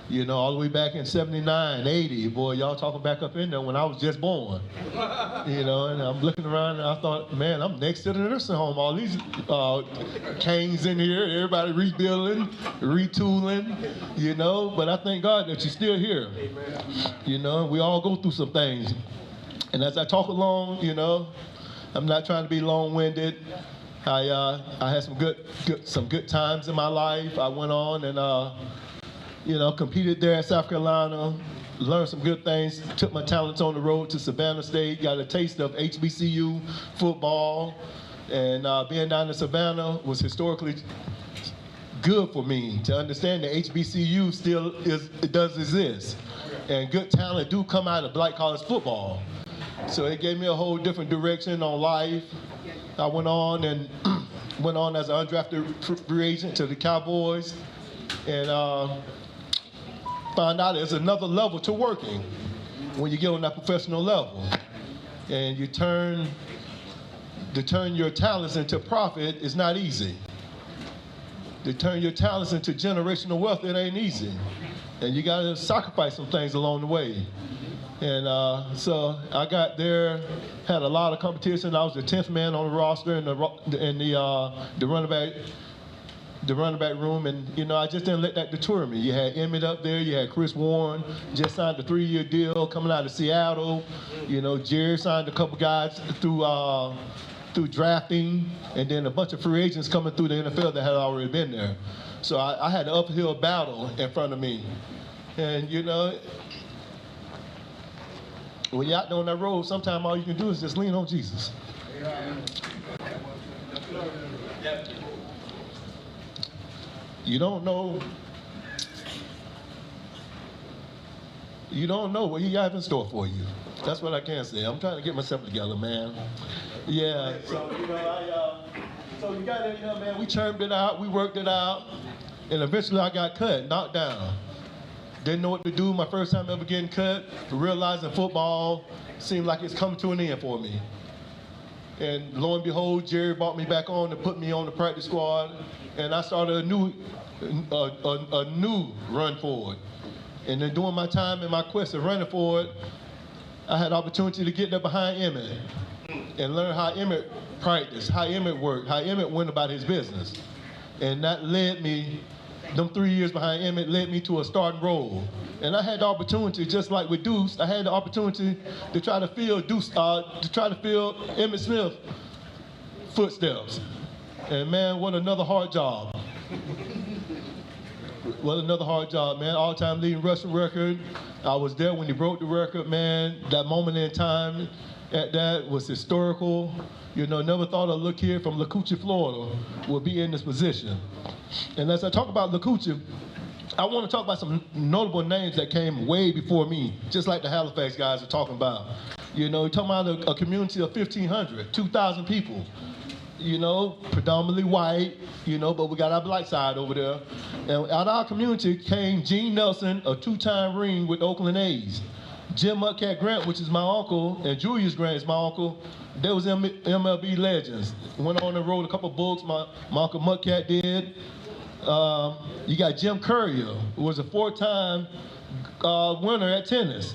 You know, all the way back in 79, 80, boy, y'all talking back up in there when I was just born. You know, and I'm looking around and I thought, man, I'm next to the nursing home. All these canes in here, everybody rebuilding, retooling, you know. But I thank God that you're still here. You know, we all go through some things. And as I talk along, you know, I'm not trying to be long-winded. I had some good times in my life. I went on and you know, competed there in South Carolina, learned some good things, took my talents on the road to Savannah State, got a taste of HBCU football, and being down in Savannah was historically good for me to understand that HBCU still does exist. And good talent do come out of black college football. So it gave me a whole different direction on life. I went on and went on as an undrafted free agent to the Cowboys, and found out there's another level to working when you get on that professional level. And to turn your talents into profit is not easy. To turn your talents into generational wealth, it ain't easy. And you gotta sacrifice some things along the way. And so I got there, had a lot of competition. I was the 10th man on the roster in the running back room, and you know, I just didn't let that deter me. You had Emmett up there, you had Chris Warren, just signed a 3-year deal coming out of Seattle. You know, Jerry signed a couple guys through drafting, and then a bunch of free agents coming through the NFL that had already been there. So I had an uphill battle in front of me. And you know, when you're out there on that road, sometimes all you can do is just lean on Jesus. You don't know what he got in store for you. That's what I can say. I'm trying to get myself together, man. Yeah. So you know, so you got in here, man. We churned it out. We worked it out, and eventually I got cut, knocked down. Didn't know what to do. My first time ever getting cut. Realizing football seemed like it's coming to an end for me. And lo and behold, Jerry brought me back on to put me on the practice squad, and I started a new run forward. And then during my time in my quest of running forward, I had the opportunity to get there behind Emmett and learn how Emmett practiced, how Emmett worked, how Emmett went about his business. And that led me, them 3 years behind Emmett led me to a starting role. And I had the opportunity, just like with Deuce, I had the opportunity to try to fill Emmett Smith's footsteps. And man, what another hard job. What another hard job, man. All-time leading rushing record. I was there when he broke the record, man. That moment in time at that was historical. You know, never thought a little kid from Lacucci, Florida would be in this position. And as I talk about Lacucci, I want to talk about some notable names that came way before me, just like the Halifax guys are talking about. You know, you're talking about a community of 1,500, 2,000 people. You know, predominantly white, you know, but we got our black side over there. And out of our community came Gene Nelson, a 2-time ring with Oakland A's. Jim Mudcat Grant, which is my uncle, and Julius Grant is my uncle. They was MLB legends. Went on and wrote a couple books, my uncle Mudcat did. You got Jim Courier, who was a 4-time winner at tennis.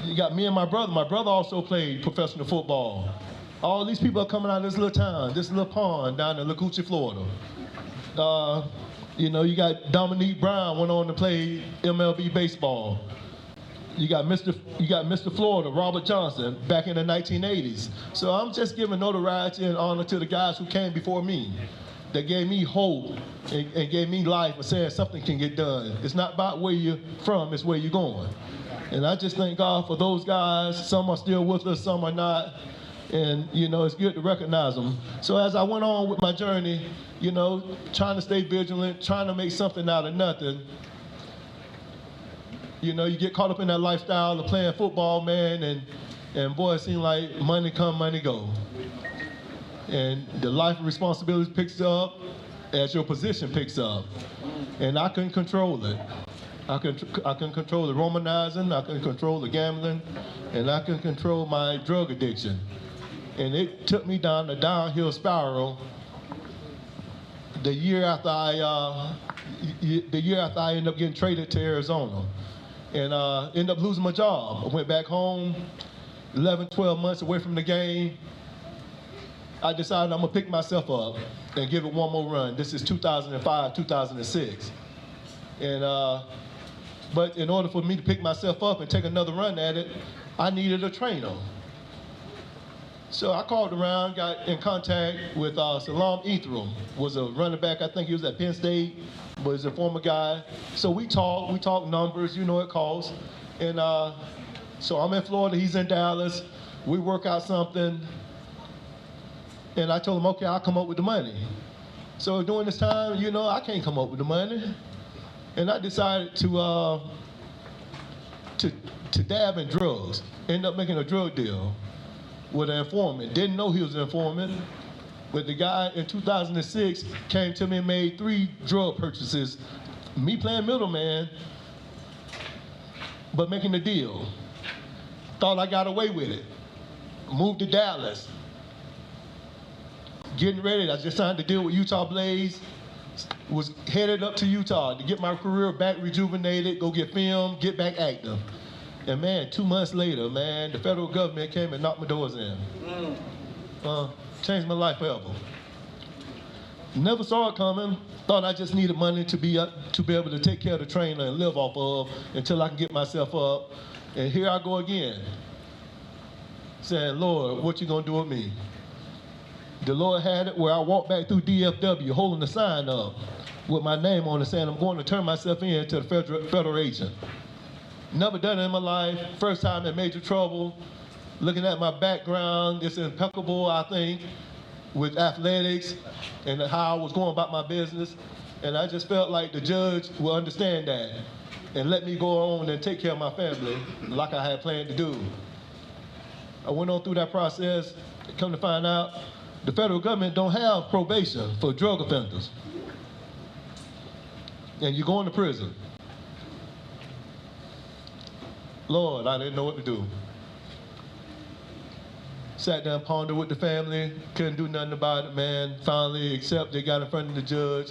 You got me and my brother. My brother also played professional football. All these people are coming out of this little town, this little pond down in Lacucci, Florida. You know, you got Dominique Brown went on to play MLB baseball. You got Mr. Florida, Robert Johnson, back in the 1980s. So I'm just giving notoriety and honor to the guys who came before me, that gave me hope and gave me life and said something can get done. It's not about where you're from, it's where you're going. And I just thank God for those guys. Some are still with us, some are not. And, you know, it's good to recognize them. So as I went on with my journey, you know, trying to stay vigilant, trying to make something out of nothing, you know, you get caught up in that lifestyle of playing football, man, and boy, it seems like money come, money go. And the life of responsibility picks up as your position picks up. And I couldn't control it. I can control the Romanizing, I can control the gambling, and I can control my drug addiction. And it took me down the downhill spiral the year after I ended up getting traded to Arizona. And ended up losing my job. I went back home, 11, 12 months away from the game. I decided I'm gonna pick myself up and give it one more run. This is 2005, 2006. And, but in order for me to pick myself up and take another run at it, I needed a trainer. So I called around, got in contact with Salam Ethram, was a running back. I think he was at Penn State, but he's a former guy. So we talked numbers, you know it costs. And so I'm in Florida, he's in Dallas. We work out something. And I told him, okay, I'll come up with the money. So during this time, you know, I can't come up with the money. And I decided to dab in drugs. Ended up making a drug deal with an informant. Didn't know he was an informant. But the guy in 2006 came to me and made 3 drug purchases. Me playing middleman, but making the deal. Thought I got away with it. Moved to Dallas. Getting ready, I just signed the deal with Utah Blaze. Was headed up to Utah to get my career back rejuvenated, go get film, get back active. And man, 2 months later, man, the federal government came and knocked my doors in. Changed my life forever. Never saw it coming. Thought I just needed money to be able to take care of the trainer and live off of until I can get myself up. And here I go again, saying, Lord, what you gonna do with me? The Lord had it where I walked back through DFW holding the sign up with my name on it saying I'm going to turn myself in to the federal agent. Never done it in my life. First time in major trouble. Looking at my background, it's impeccable, I think, with athletics and how I was going about my business. And I just felt like the judge will understand that and let me go on and take care of my family like I had planned to do. I went on through that process, come to find out, the federal government don't have probation for drug offenders. And you're going to prison. Lord, I didn't know what to do. Sat down, pondered with the family, couldn't do nothing about it, man. Finally accepted, got in front of the judge,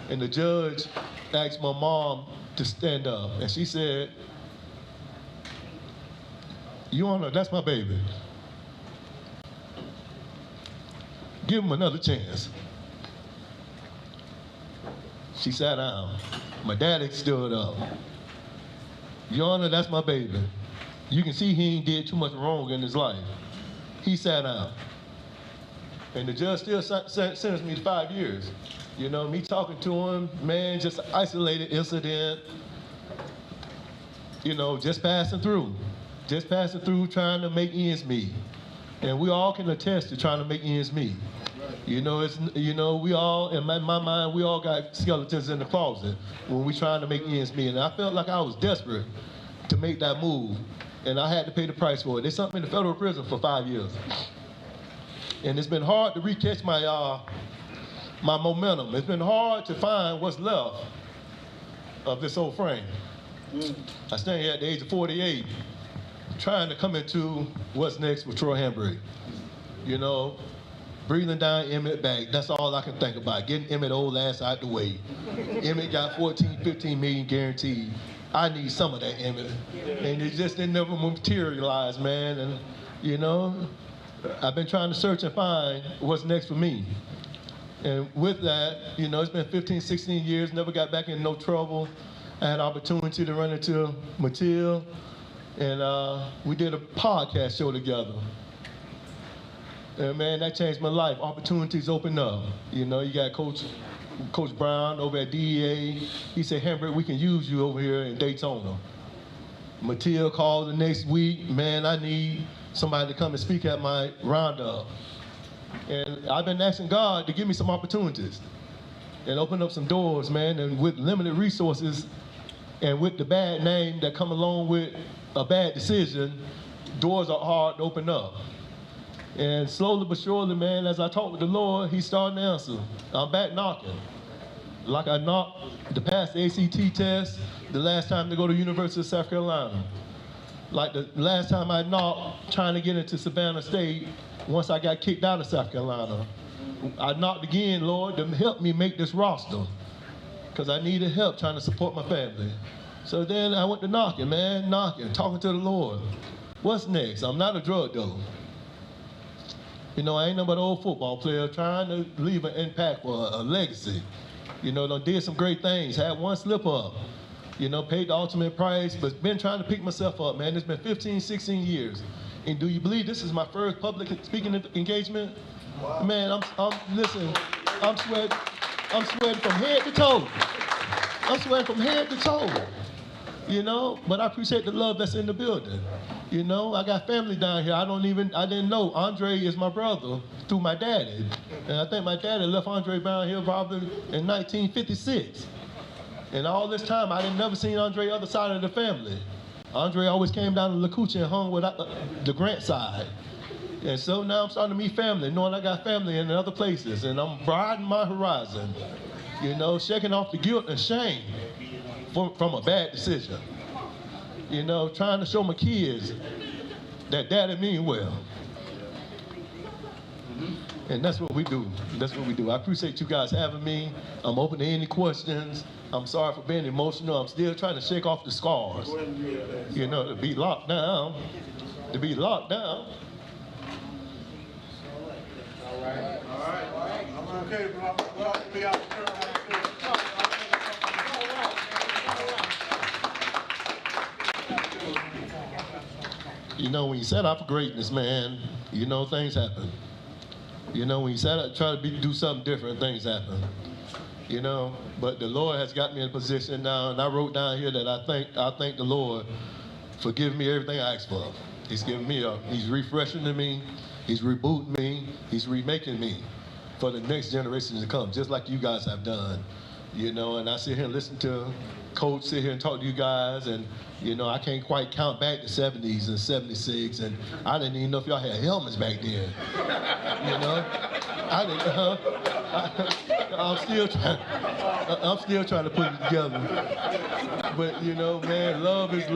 and the judge asked my mom to stand up. And she said, Your Honor, that's my baby. Give him another chance. She sat down. My daddy stood up. Your Honor, that's my baby. You can see he ain't did too much wrong in his life. He sat down. And the judge still sentenced me to 5 years. You know, me talking to him, man, just an isolated incident. You know, just passing through. Just passing through trying to make ends meet. And we all can attest to trying to make ends meet. You know, we all, in my mind, we all got skeletons in the closet when we trying to make ends meet. And I felt like I was desperate to make that move. And I had to pay the price for it. They sent me to federal prison for 5 years. And it's been hard to recatch my momentum. It's been hard to find what's left of this old frame. I stand here at the age of 48, trying to come into what's next with Troy Hambrick. You know, breathing down Emmett back, that's all I can think about. Getting Emmett old ass out the way. Emmett got 14, 15 million guaranteed. I need some of that, Emmett. And it just didn't never materialize, man. And, you know, I've been trying to search and find what's next for me. And with that, you know, it's been 15, 16 years, never got back in no trouble. I had an opportunity to run into Matilda, and we did a podcast show together. And man, that changed my life. Opportunities opened up. You know, you got Coach Brown over at DEA. He said, Hambrick, we can use you over here in Daytona. Matilda called the next week, man, I need somebody to come and speak at my Roundup. And I've been asking God to give me some opportunities and open up some doors, man. And with limited resources and with the bad name that come along with a bad decision, doors are hard to open up. And slowly but surely, man, as I talk with the Lord, He's starting to answer. I'm back knocking. Like I knocked to pass the ACT test the last time to go to University of South Carolina. Like the last time I knocked trying to get into Savannah State once I got kicked out of South Carolina. I knocked again, Lord, to help me make this roster because I needed help trying to support my family. So then I went to knocking, man, talking to the Lord. What's next? I'm not a drug dealer. You know, I ain't nothing but an old football player trying to leave an impact or a legacy. You know, did some great things, had one slip up. You know, paid the ultimate price, but been trying to pick myself up, man. It's been 15, 16 years. And do you believe this is my first public speaking engagement? Wow. Man, listen, I'm sweating from head to toe. I'm sweating from head to toe. You know, but I appreciate the love that's in the building. You know, I got family down here. I didn't know Andre is my brother through my daddy. And I think my daddy left Andre down here probably in 1956. And all this time, I didn't never seen Andre other side of the family. Andre always came down to Lakucha and hung with the Grant side. And so now I'm starting to meet family, knowing I got family in other places, and I'm broadening my horizon, you know, shaking off the guilt and shame from a bad decision. You know, trying to show my kids that daddy mean well. And that's what we do. That's what we do. I appreciate you guys having me. I'm open to any questions. I'm sorry for being emotional. I'm still trying to shake off the scars. You know, to be locked down. To be locked down. All right. I'm okay, bro. Well, be out there. You know, when you set out for greatness, man, you know, things happen. You know, when you set out, try to do something different, things happen. You know, but the Lord has got me in a position now, and I wrote down here that I thank the Lord for giving me everything I asked for. He's giving me he's refreshing me, he's rebooting me, he's remaking me for the next generation to come, just like you guys have done. You know, and I sit here and listen to Coach sit here and talk to you guys, and you know, I can't quite count back the 70s and 76, and I didn't even know if y'all had helmets back then. You know, I didn't. I'm still trying to put it together. But you know, man, love is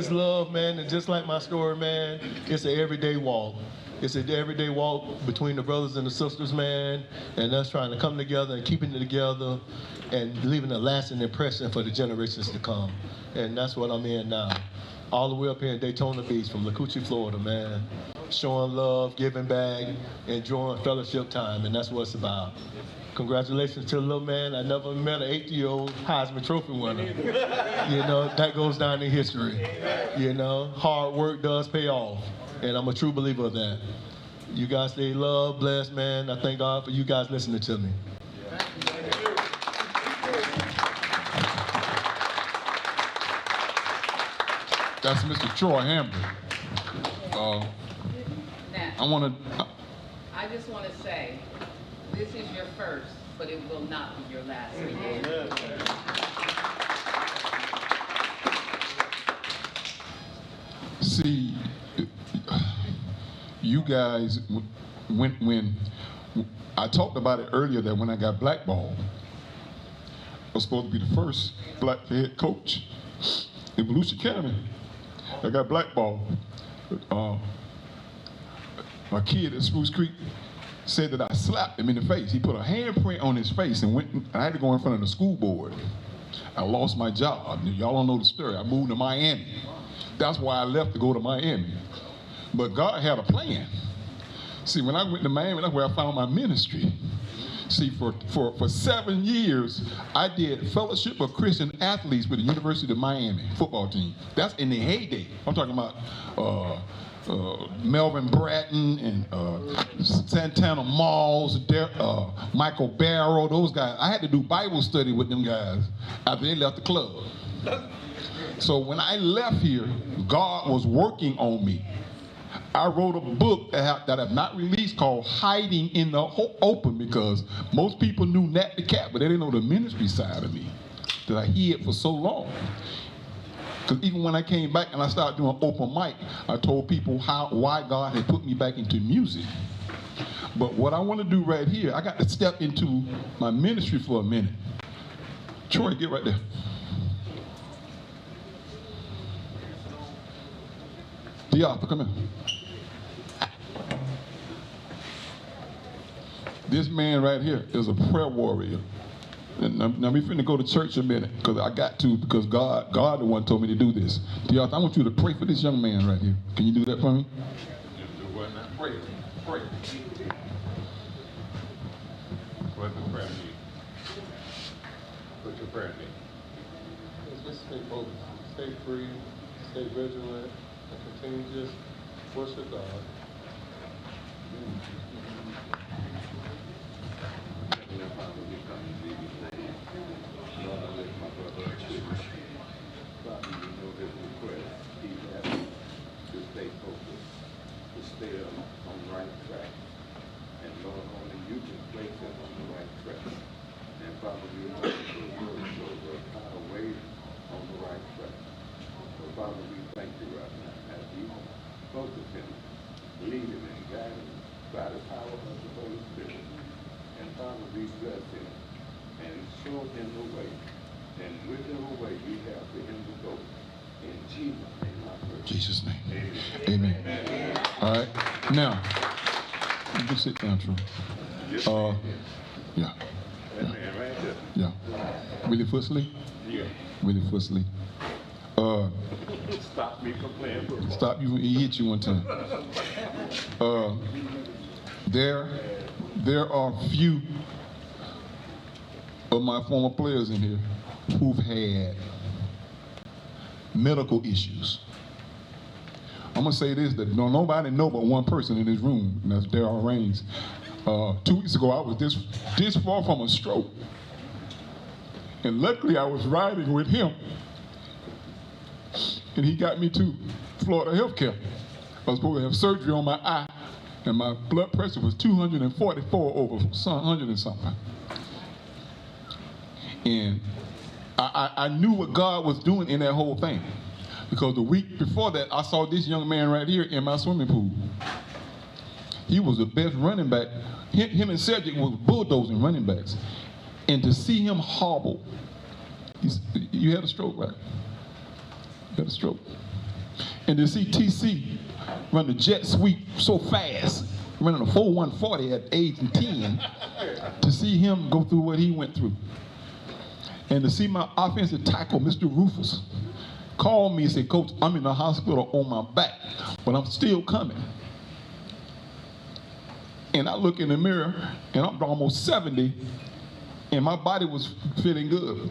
love, man, and just like my story, man, it's an everyday walk. It's an everyday walk between the brothers and the sisters, man, and us trying to come together and keeping it together and leaving a lasting impression for the generations to come. And that's what I'm in now. All the way up here in Daytona Beach from Lakucha, Florida, man. Showing love, giving back, enjoying fellowship time, and that's what it's about. Congratulations to the little man. I never met an 8-year-old Heisman Trophy winner. You know, that goes down in history. You know, hard work does pay off. And I'm a true believer of that. You guys stay loved, blessed, man. I thank God for you guys listening to me. That's Mr. Troy Hamble. I just want to say, this is your first, but it will not be your last again. See, you guys, when I talked about it earlier, that when I got blackballed, I was supposed to be the first black head coach in Volusia County. I got blackballed. My kid at Spruce Creek said that I slapped him in the face. He put a handprint on his face and I had to go in front of the school board. I lost my job. Y'all don't know the story. I moved to Miami. That's why I left to go to Miami. But God had a plan. See, when I went to Miami, that's where I found my ministry. See, for 7 years, I did Fellowship of Christian Athletes with the University of Miami football team. That's in the heyday. I'm talking about Melvin Bratton and Santana Malls, Michael Barrow, those guys. I had to do Bible study with them guys after they left the club. So when I left here, God was working on me. I wrote a book that I've not released called Hiding in the Open, because most people knew Nat the Cat, but they didn't know the ministry side of me that I hid for so long. Because even when I came back and I started doing open mic, I told people why God had put me back into music. But what I want to do right here, I got to step into my ministry for a minute. Troy, get right there. Diatha, come in. This man right here is a prayer warrior. And now we finna go to church a minute, because I got to, because God the one told me to do this. Diatha, I want you to pray for this young man right here. Can you do that for me? Do what now? Pray. What's the prayer need? What's your prayer need? Just stay focused, stay free, stay vigilant, and continue to just worship God. Stay focused, to stay on the right track, and show him the way. And whichever way you have for him to go. In Jesus' name I pray. Jesus' name. Amen. Amen. All right. Now, you can sit down, True. Yeah. That man right there. Yeah. Willie Foosley? Yeah. Willie Foosley. Stop me from playing football. Stop you, he hit you one time. There are few of my former players in here who've had medical issues. I'm gonna say this, that nobody know but one person in this room, and that's Darryl Raines. 2 weeks ago, I was this far from a stroke. And luckily, I was riding with him. And he got me to Florida Healthcare. I was supposed to have surgery on my eye, and my blood pressure was 244 over 100 and something. And I knew what God was doing in that whole thing. Because the week before that, I saw this young man right here in my swimming pool. He was the best running back. Him and Cedric was bulldozing running backs. And to see him hobble, you had a stroke, right? You had a stroke. And to see TC run the jet sweep so fast, running a 4.140 at age 10, to see him go through what he went through. And to see my offensive tackle, Mr. Rufus, call me and say, Coach, I'm in the hospital on my back, but I'm still coming. And I look in the mirror, and I'm almost 70, and my body was feeling good.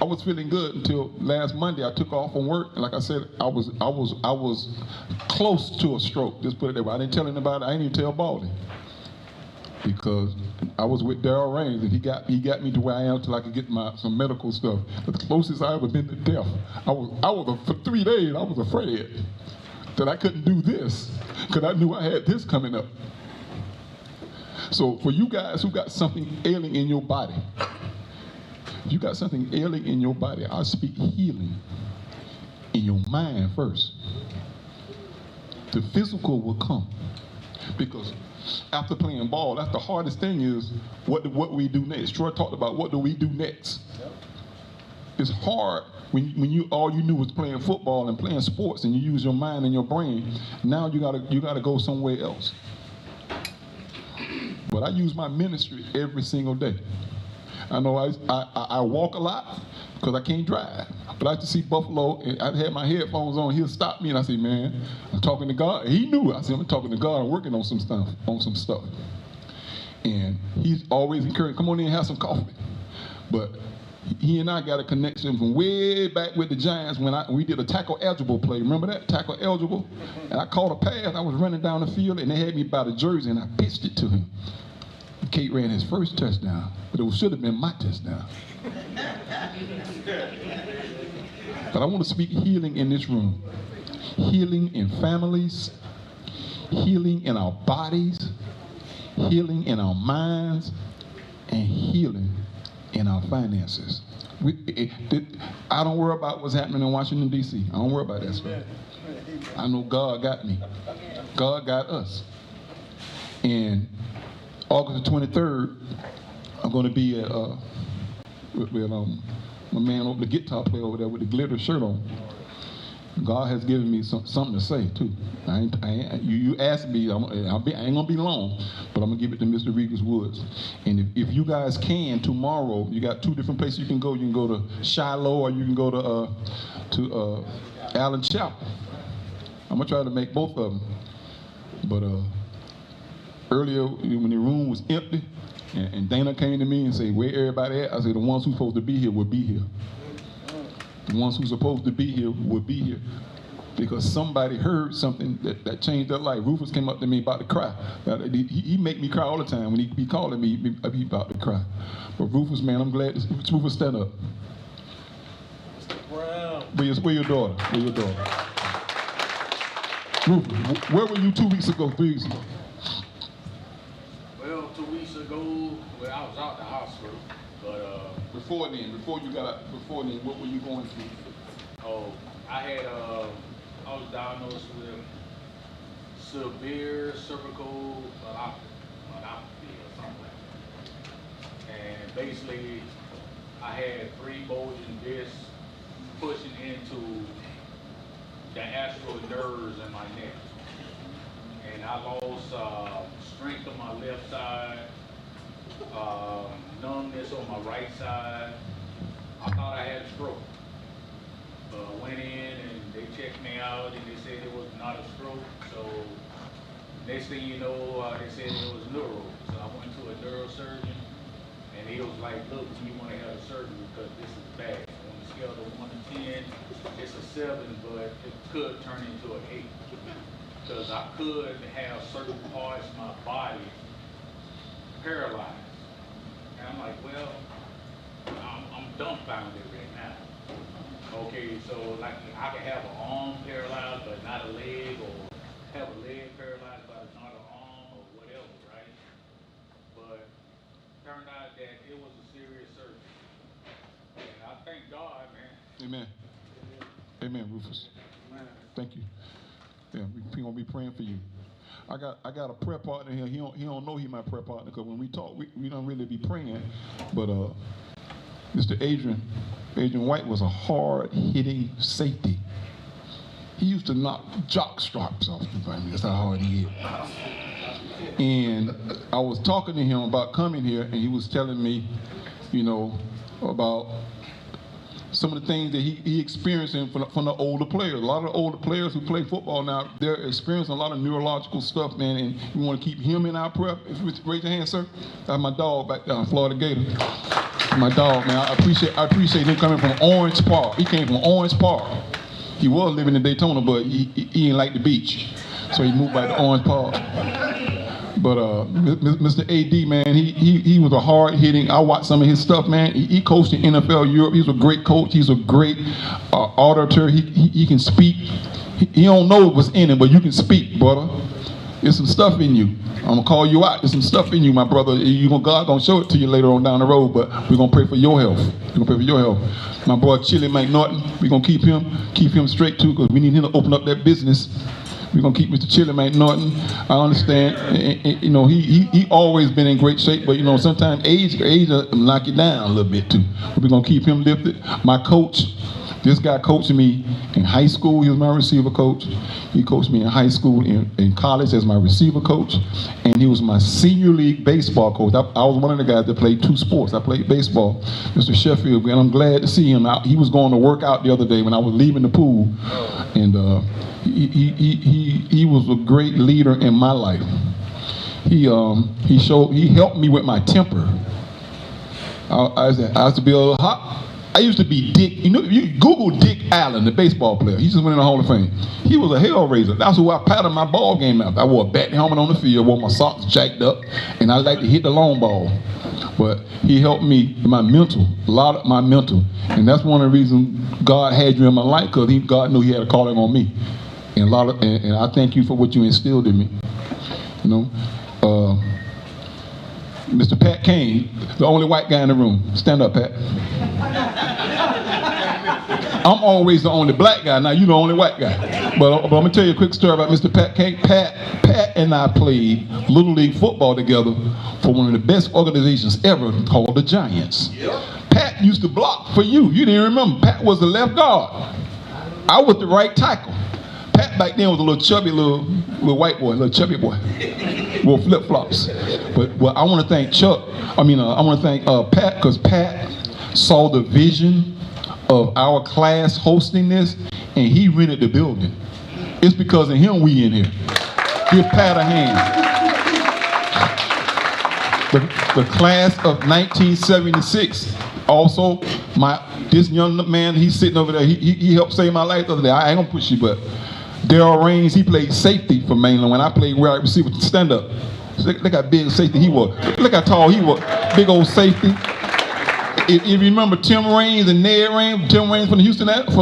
I was feeling good until last Monday. I took off from work, and like I said, I was close to a stroke. Just put it that way. I didn't tell anybody. I didn't even tell Baldy, because I was with Darryl Raines, and he got me to where I am till I could get some medical stuff. But the closest I ever been to death. For 3 days I was afraid that I couldn't do this, because I knew I had this coming up. So for you guys who got something ailing in your body, if you got something ailing in your body, I speak healing in your mind first. The physical will come. Because after playing ball, that's the hardest thing is what we do next. Troy talked about what do we do next. It's hard when all you knew was playing football and playing sports and you use your mind and your brain. Now you gotta go somewhere else. But I use my ministry every single day. I know I walk a lot because I can't drive. But I used to see Buffalo, and I had my headphones on. He'll stop me, and I say, "Man, I'm talking to God." He knew. I said, "I'm talking to God. I'm working on some stuff." And he's always encouraging, "Come on in and have some coffee." But he and I got a connection from way back with the Giants when we did a tackle eligible play. Remember that? Tackle eligible? And I caught a pass. I was running down the field, and they had me by the jersey, and I pitched it to him. Kate ran his first touchdown, but it should have been my touchdown. But I want to speak healing in this room. Healing in families, healing in our bodies, healing in our minds, and healing in our finances. I don't worry about what's happening in Washington, D.C. I don't worry about that stuff. I know God got me. God got us. And August the 23rd, I'm going to be at with my man over the guitar player over there with the glitter shirt on. God has given me something to say too. You asked me, I ain't gonna be long, but I'm gonna give it to Mr. Regis Woods. And if you guys can tomorrow, you got 2 different places you can go. You can go to Shiloh or you can go to Allen Chapel. I'm gonna try to make both of them. But earlier when the room was empty, and Dana came to me and said, "Where everybody at?" I said, "The ones who's supposed to be here will be here. The ones who's supposed to be here will be here." Because somebody heard something that changed their life. Rufus came up to me about to cry. He make me cry all the time. When he be calling me, he about to cry. But Rufus, man, I'm glad. Rufus, stand up. Where your daughter? Where your daughter? Rufus, where were you 2 weeks ago, 3 weeks ago? Well, 2 weeks ago, I was out the hospital, but before then, what were you going through? Oh, I was diagnosed with severe cervical myopathy or something like that. And basically, I had 3 bulging discs pushing into the actual nerves in my neck. And I lost strength on my left side, numbness on my right side. I thought I had a stroke. I went in and they checked me out and they said it was not a stroke. So next thing you know, they said it was neuro. So I went to a neurosurgeon and he was like, look, you want to have a surgery because this is bad. On the scale of 1 to 10, it's a 7, but it could turn into an 8. Because I could have certain parts of my body paralyzed. And I'm like, well, I'm dumbfounded right now. Okay, so like I could have an arm paralyzed but not a leg, or have a leg paralyzed but not an arm, or whatever, right? But turned out that it was a serious surgery. And I thank God, man. Amen. Amen, Rufus. Amen. Thank you. Yeah, we're gonna be praying for you. I got a prayer partner here. He don't know he my prayer partner, because when we talk, we don't really be praying. But Mr. Adrian White was a hard-hitting safety. He used to knock jock straps off the body. That's how hard he hit. And I was talking to him about coming here, and he was telling me, you know, about some of the things that he experiencing from the older players. A lot of the older players who play football now, they're experiencing a lot of neurological stuff, man, and we want to keep him in our prayer. Raise your hand, sir. That's my dog back there, Florida Gator. My dog, man. I appreciate him coming from Orange Park. He came from Orange Park. He was living in Daytona, but he didn't like the beach, so he moved back to Orange Park. But Mr. AD, man, he was a hard-hitting. I watched some of his stuff, man. He coached in NFL Europe. He's a great coach. He's a great auditor. He can speak. He don't know it was in him, but you can speak, brother. There's some stuff in you. I'm gonna call you out. There's some stuff in you, my brother. God gonna show it to you later on down the road, but we're gonna pray for your health. We're gonna pray for your health. My boy Chili Mike Norton, we're gonna keep him straight too, because we need him to open up that business. We're gonna keep Mr. Chili Mike Norton. I understand, and, you know, he always been in great shape, but you know, sometimes age will knock you down a little bit too. But we're gonna keep him lifted. My coach, this guy coached me in high school. He was my receiver coach. He coached me in high school, in college as my receiver coach, and he was my senior league baseball coach. I was one of the guys that played 2 sports. I played baseball, Mr. Sheffield, and I'm glad to see him out. He was going to work out the other day when I was leaving the pool, and he was a great leader in my life. He helped me with my temper. I used to be a little hot. I used to be Dick. You know, you Google Dick Allen, the baseball player. He just went in the Hall of Fame. He was a hell raiser. That's who I patterned my ball game out. I wore a bat helmet on the field, wore my socks jacked up, and I like to hit the long ball. But he helped me with my mental, a lot of my mental, and that's one of the reasons God had you in my life, because God knew He had a calling on me, and and I thank you for what you instilled in me. You know. Mr. Pat Kane, the only white guy in the room. Stand up, Pat. I'm always the only black guy. Now you're the only white guy. But I'm gonna tell you a quick story about Mr. Pat Kane. Pat and I played Little League football together for one of the best organizations ever, called the Giants. Pat used to block for you. You didn't remember. Pat was the left guard. I was the right tackle. Pat back then was a little chubby little white boy, little chubby boy. Wore flip-flops. But I want to thank I want to thank Pat, because Pat saw the vision of our class hosting this, and he rented the building. It's because of him we in here. Give Pat a hand. The class of 1976. Also, this young man, he's sitting over there, he helped save my life the other day. I ain't gonna push you, but Darryl Raines, he played safety for Mainland when I played wide receiver. Stand up. Look how big safety he was. Look how tall he was. Big old safety. If you remember Tim Raines and Ned Raines, Tim Raines from the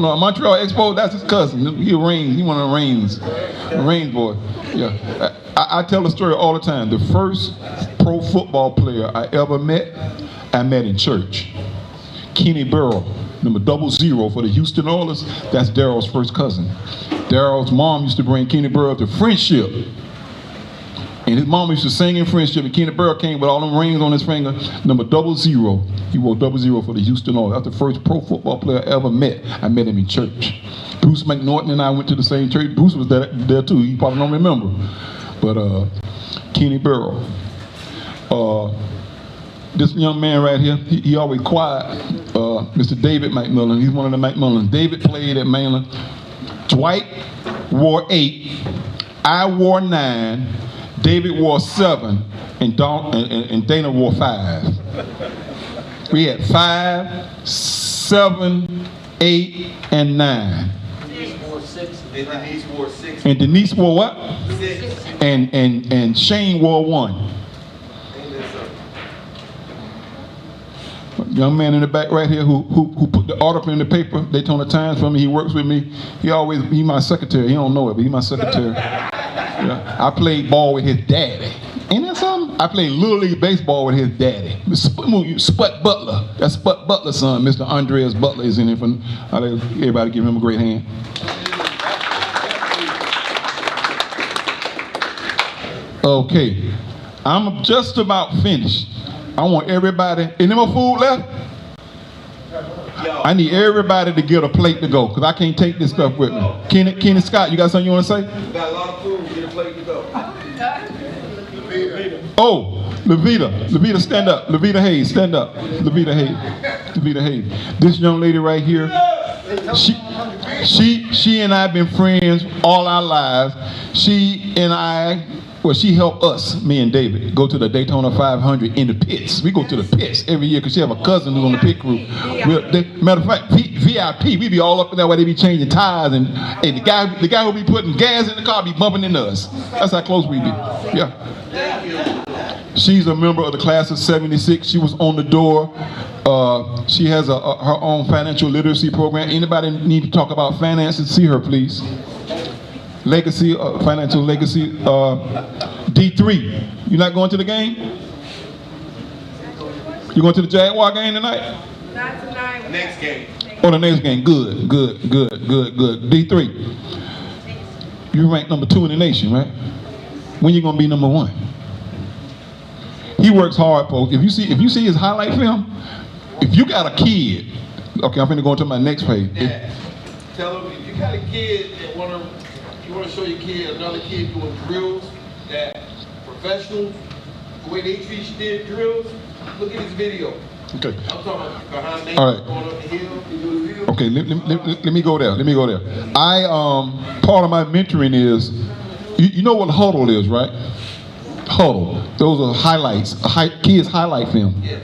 Montreal Expo, that's his cousin. He Raines. He one of the Raines. The Raines boy. Yeah. I tell the story all the time. The first pro football player I ever met, I met in church. Kenny Burrow, number 00 for the Houston Oilers. That's Darryl's first cousin. Darryl's mom used to bring Kenny Burrow to Friendship. And his mama used to sing in friendship, and Kenny Burrow came with all them rings on his finger, number 00. He wore 00 for the Houston Oilers. That's the first pro football player I ever met. I met him in church. Bruce McNaughton and I went to the same church. Bruce was there too. You probably don't remember. But Kenny Burrow. This young man right here, he always quiet. Mr. David McMillan. He's one of the McMillans. David played at Mainland. Dwight wore 8. I wore 9. David wore 7. And Dana wore 5. We had 5, 7, 8, and 9. Denise wore 6. And Denise wore 6. And Denise wore what? 6. And Shane wore 1. Young man in the back right here who put the article in the paper, Daytona Times for me. He works with me. He my secretary. He don't know it, but he's my secretary. Yeah. I played ball with his daddy. Ain't that something? I played Little League baseball with his daddy. Sput Butler. That's Sput Butler's son. Mr. Andreas Butler is in it. Everybody give him a great hand. Okay. I'm just about finished. I want everybody. Any more food left? I need everybody to get a plate to go, because I can't take this stuff with me. Kenny Scott, you got something you want to say? We got a lot of food. Get a plate to go. Oh, Levita, stand up. Levita Hayes, stand up. Levita Hayes. This young lady right here, she and I have been friends all our lives. She helped us, me and David, go to the Daytona 500 in the pits. We go to the pits every year because she have a cousin who's on the pit crew. Matter of fact, VIP, we be all up in there where they be changing tires, and the guy who be putting gas in the car be bumping into us. That's how close we be. Yeah. She's a member of the class of '76. She was on the door. She has her own financial literacy program. Anybody need to talk about finances? See her, please. Legacy, financial legacy, D3. You not going to the game? You going to the Jaguar game tonight? Not tonight. Next game. Oh, the next game. Good. D3. You ranked number 2 in the nation, right? When you gonna be number 1? He works hard, folks. If you see his highlight film, if you got a kid, okay, I'm finna go into my next page. Yeah. Tell him if you got a kid that you want to show your kid another kid doing drills that professionals, the way they did drills, look at his video. Okay. I'm talking about behind me, all right. Going up the hill, you do the video. Okay, let me go there. Part of my mentoring is, you know what Huddle is, right? Huddle. Those are highlights, kids highlight film. Yes.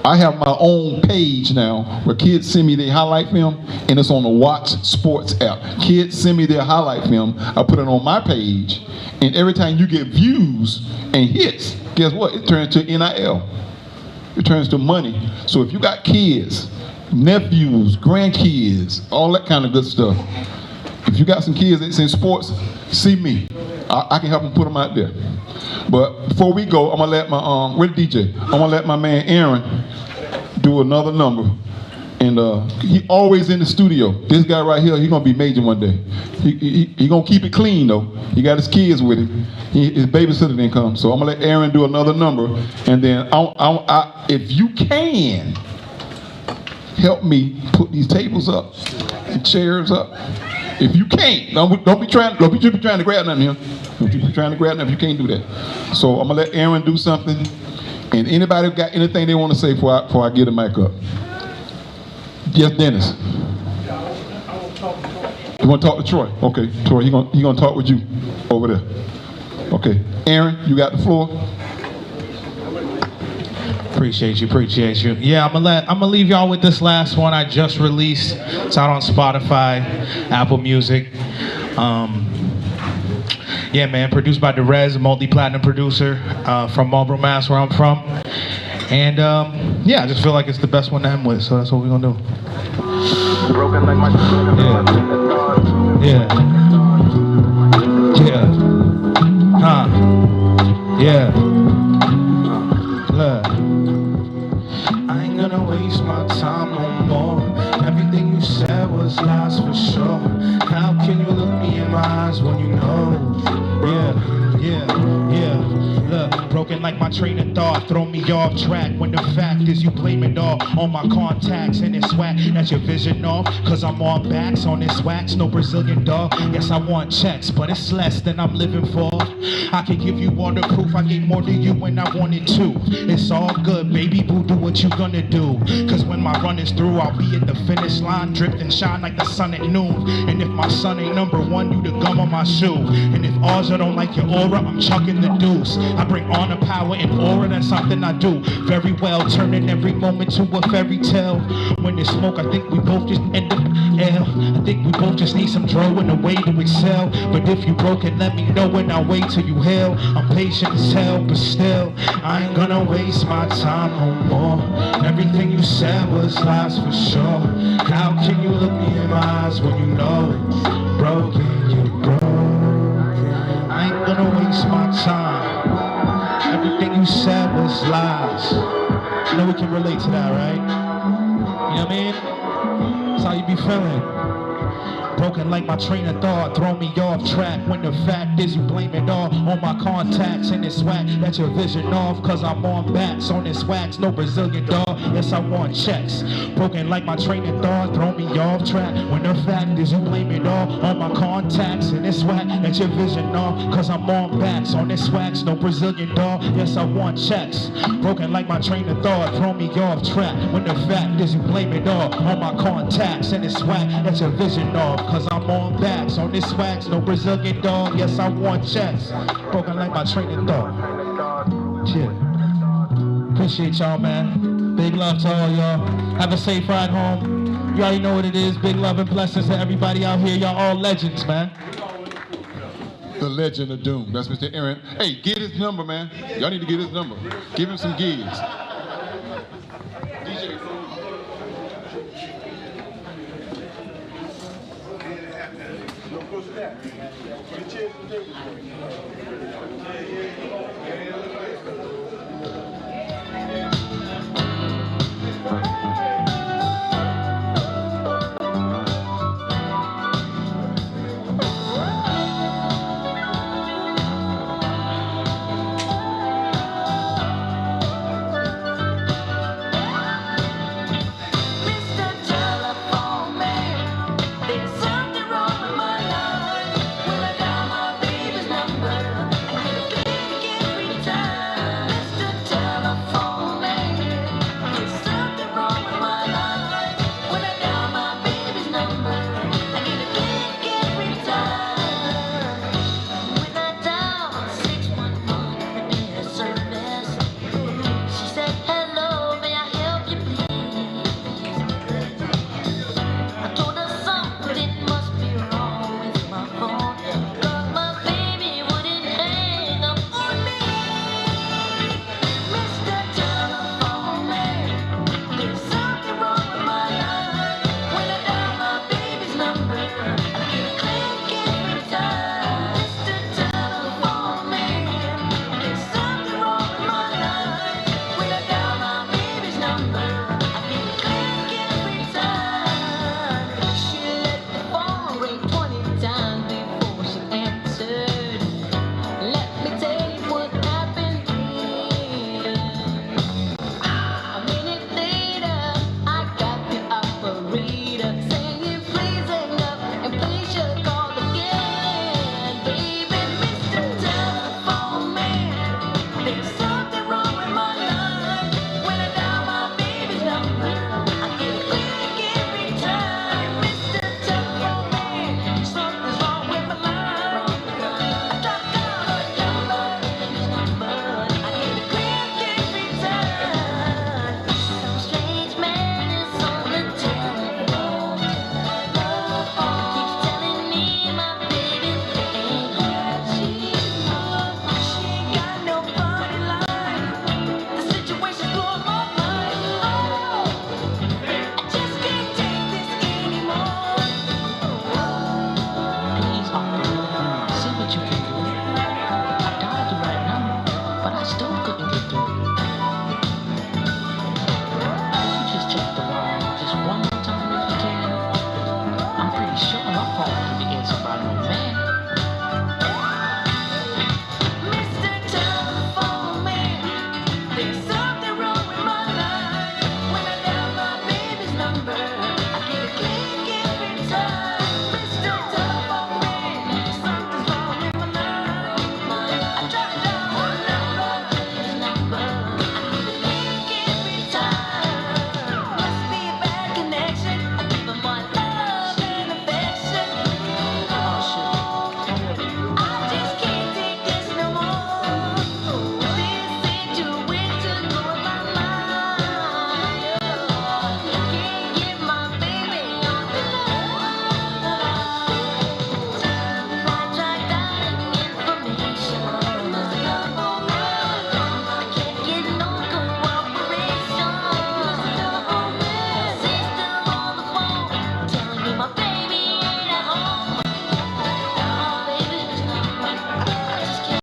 I have my own page now where kids send me their highlight film, and it's on the Watch Sports app. Kids send me their highlight film, I put it on my page, and every time you get views and hits, guess what? It turns to NIL. It turns to money. So if you got kids, nephews, grandkids, all that kind of good stuff, if you got some kids that's in sports, see me. I can help them put them out there. But before we go, I'm gonna let my with DJ, I'm gonna let my man Aaron do another number. And he always in the studio. This guy right here, he gonna be major one day. He gonna keep it clean though. He got his kids with him. His babysitter didn't come. So I'm gonna let Aaron do another number. And then if you can help me put these tables up and chairs up. If you can't, don't be trying to grab nothing here. Don't you be trying to grab nothing if you can't do that. So I'm gonna let Aaron do something. And anybody got anything they want to say before I get the mic up? Yes, Dennis. You want to talk to Troy? Okay, Troy, he gonna talk with you over there. Okay, Aaron, you got the floor. Appreciate you. Yeah, I'm gonna leave y'all with this last one I just released. It's out on Spotify, Apple Music. Yeah, man, produced by Derez, a multi-platinum producer from Marlboro, Mass, where I'm from. And yeah, I just feel like it's the best one to end with, so that's what we're gonna do. Yeah. Look. I ain't gonna waste my time no more. Everything you said was lies for sure. How can you look me in my eyes when you know? Yeah. Broken like my train of thought, throw me off track when the fact is you blame it all on my contacts and it's whack. That's your vision off, cause I'm on backs on this wax, no Brazilian dog. Yes, I want checks, but it's less than I'm living for. I can give you all the proof, I gave more to you when I wanted to. It's all good, baby boo, do what you gonna do. Cause when my run is through, I'll be at the finish line, drift and shine like the sun at noon. And if my son ain't number one, you the gum on my shoe. And if Aja don't like your aura, I'm chucking the deuce. I bring honor, power, and aura, that's something I do very well, turning every moment to a fairy tale. When there's smoke, I think we both just end up I think we both just need some dro and a way to excel. But if you broken, let me know and I'll wait till you heal. I'm patient as hell, but still, I ain't gonna waste my time no more. Everything you said was lies for sure. How can you look me in my eyes when you know it's broken, you're broken? I ain't gonna waste my time. Everything you said was lies. I know we can relate to that, right? You know what I mean? That's how you be feeling. Broken like my train of thought, throw me off track when the fact is you blame it all on my contacts and it's whack. That's your vision off, cause I'm on backs on this wax, no Brazilian dog. Yes, I want checks. Broken like my train of thought, throw me off track when the fact is you blame it all on my contacts and it's whack. That's your vision off, cause I'm on backs on this wax, no Brazilian dog. Yes, I want checks. Broken like my train of thought, throw me off track when the fact is you blame it all on my contacts and it's whack. That's your vision off, cause I'm on backs on this wax, no Brazilian dog. Yes, I want checks. Broken like my train of thought. Cheers. Appreciate y'all, man. Big love to all y'all. Have a safe ride home. You already know what it is. Big love and blessings to everybody out here. Y'all all legends, man. The Legend of Doom. That's Mr. Aaron. Hey, get his number, man. Y'all need to get his number. Give him some gigs. DJ.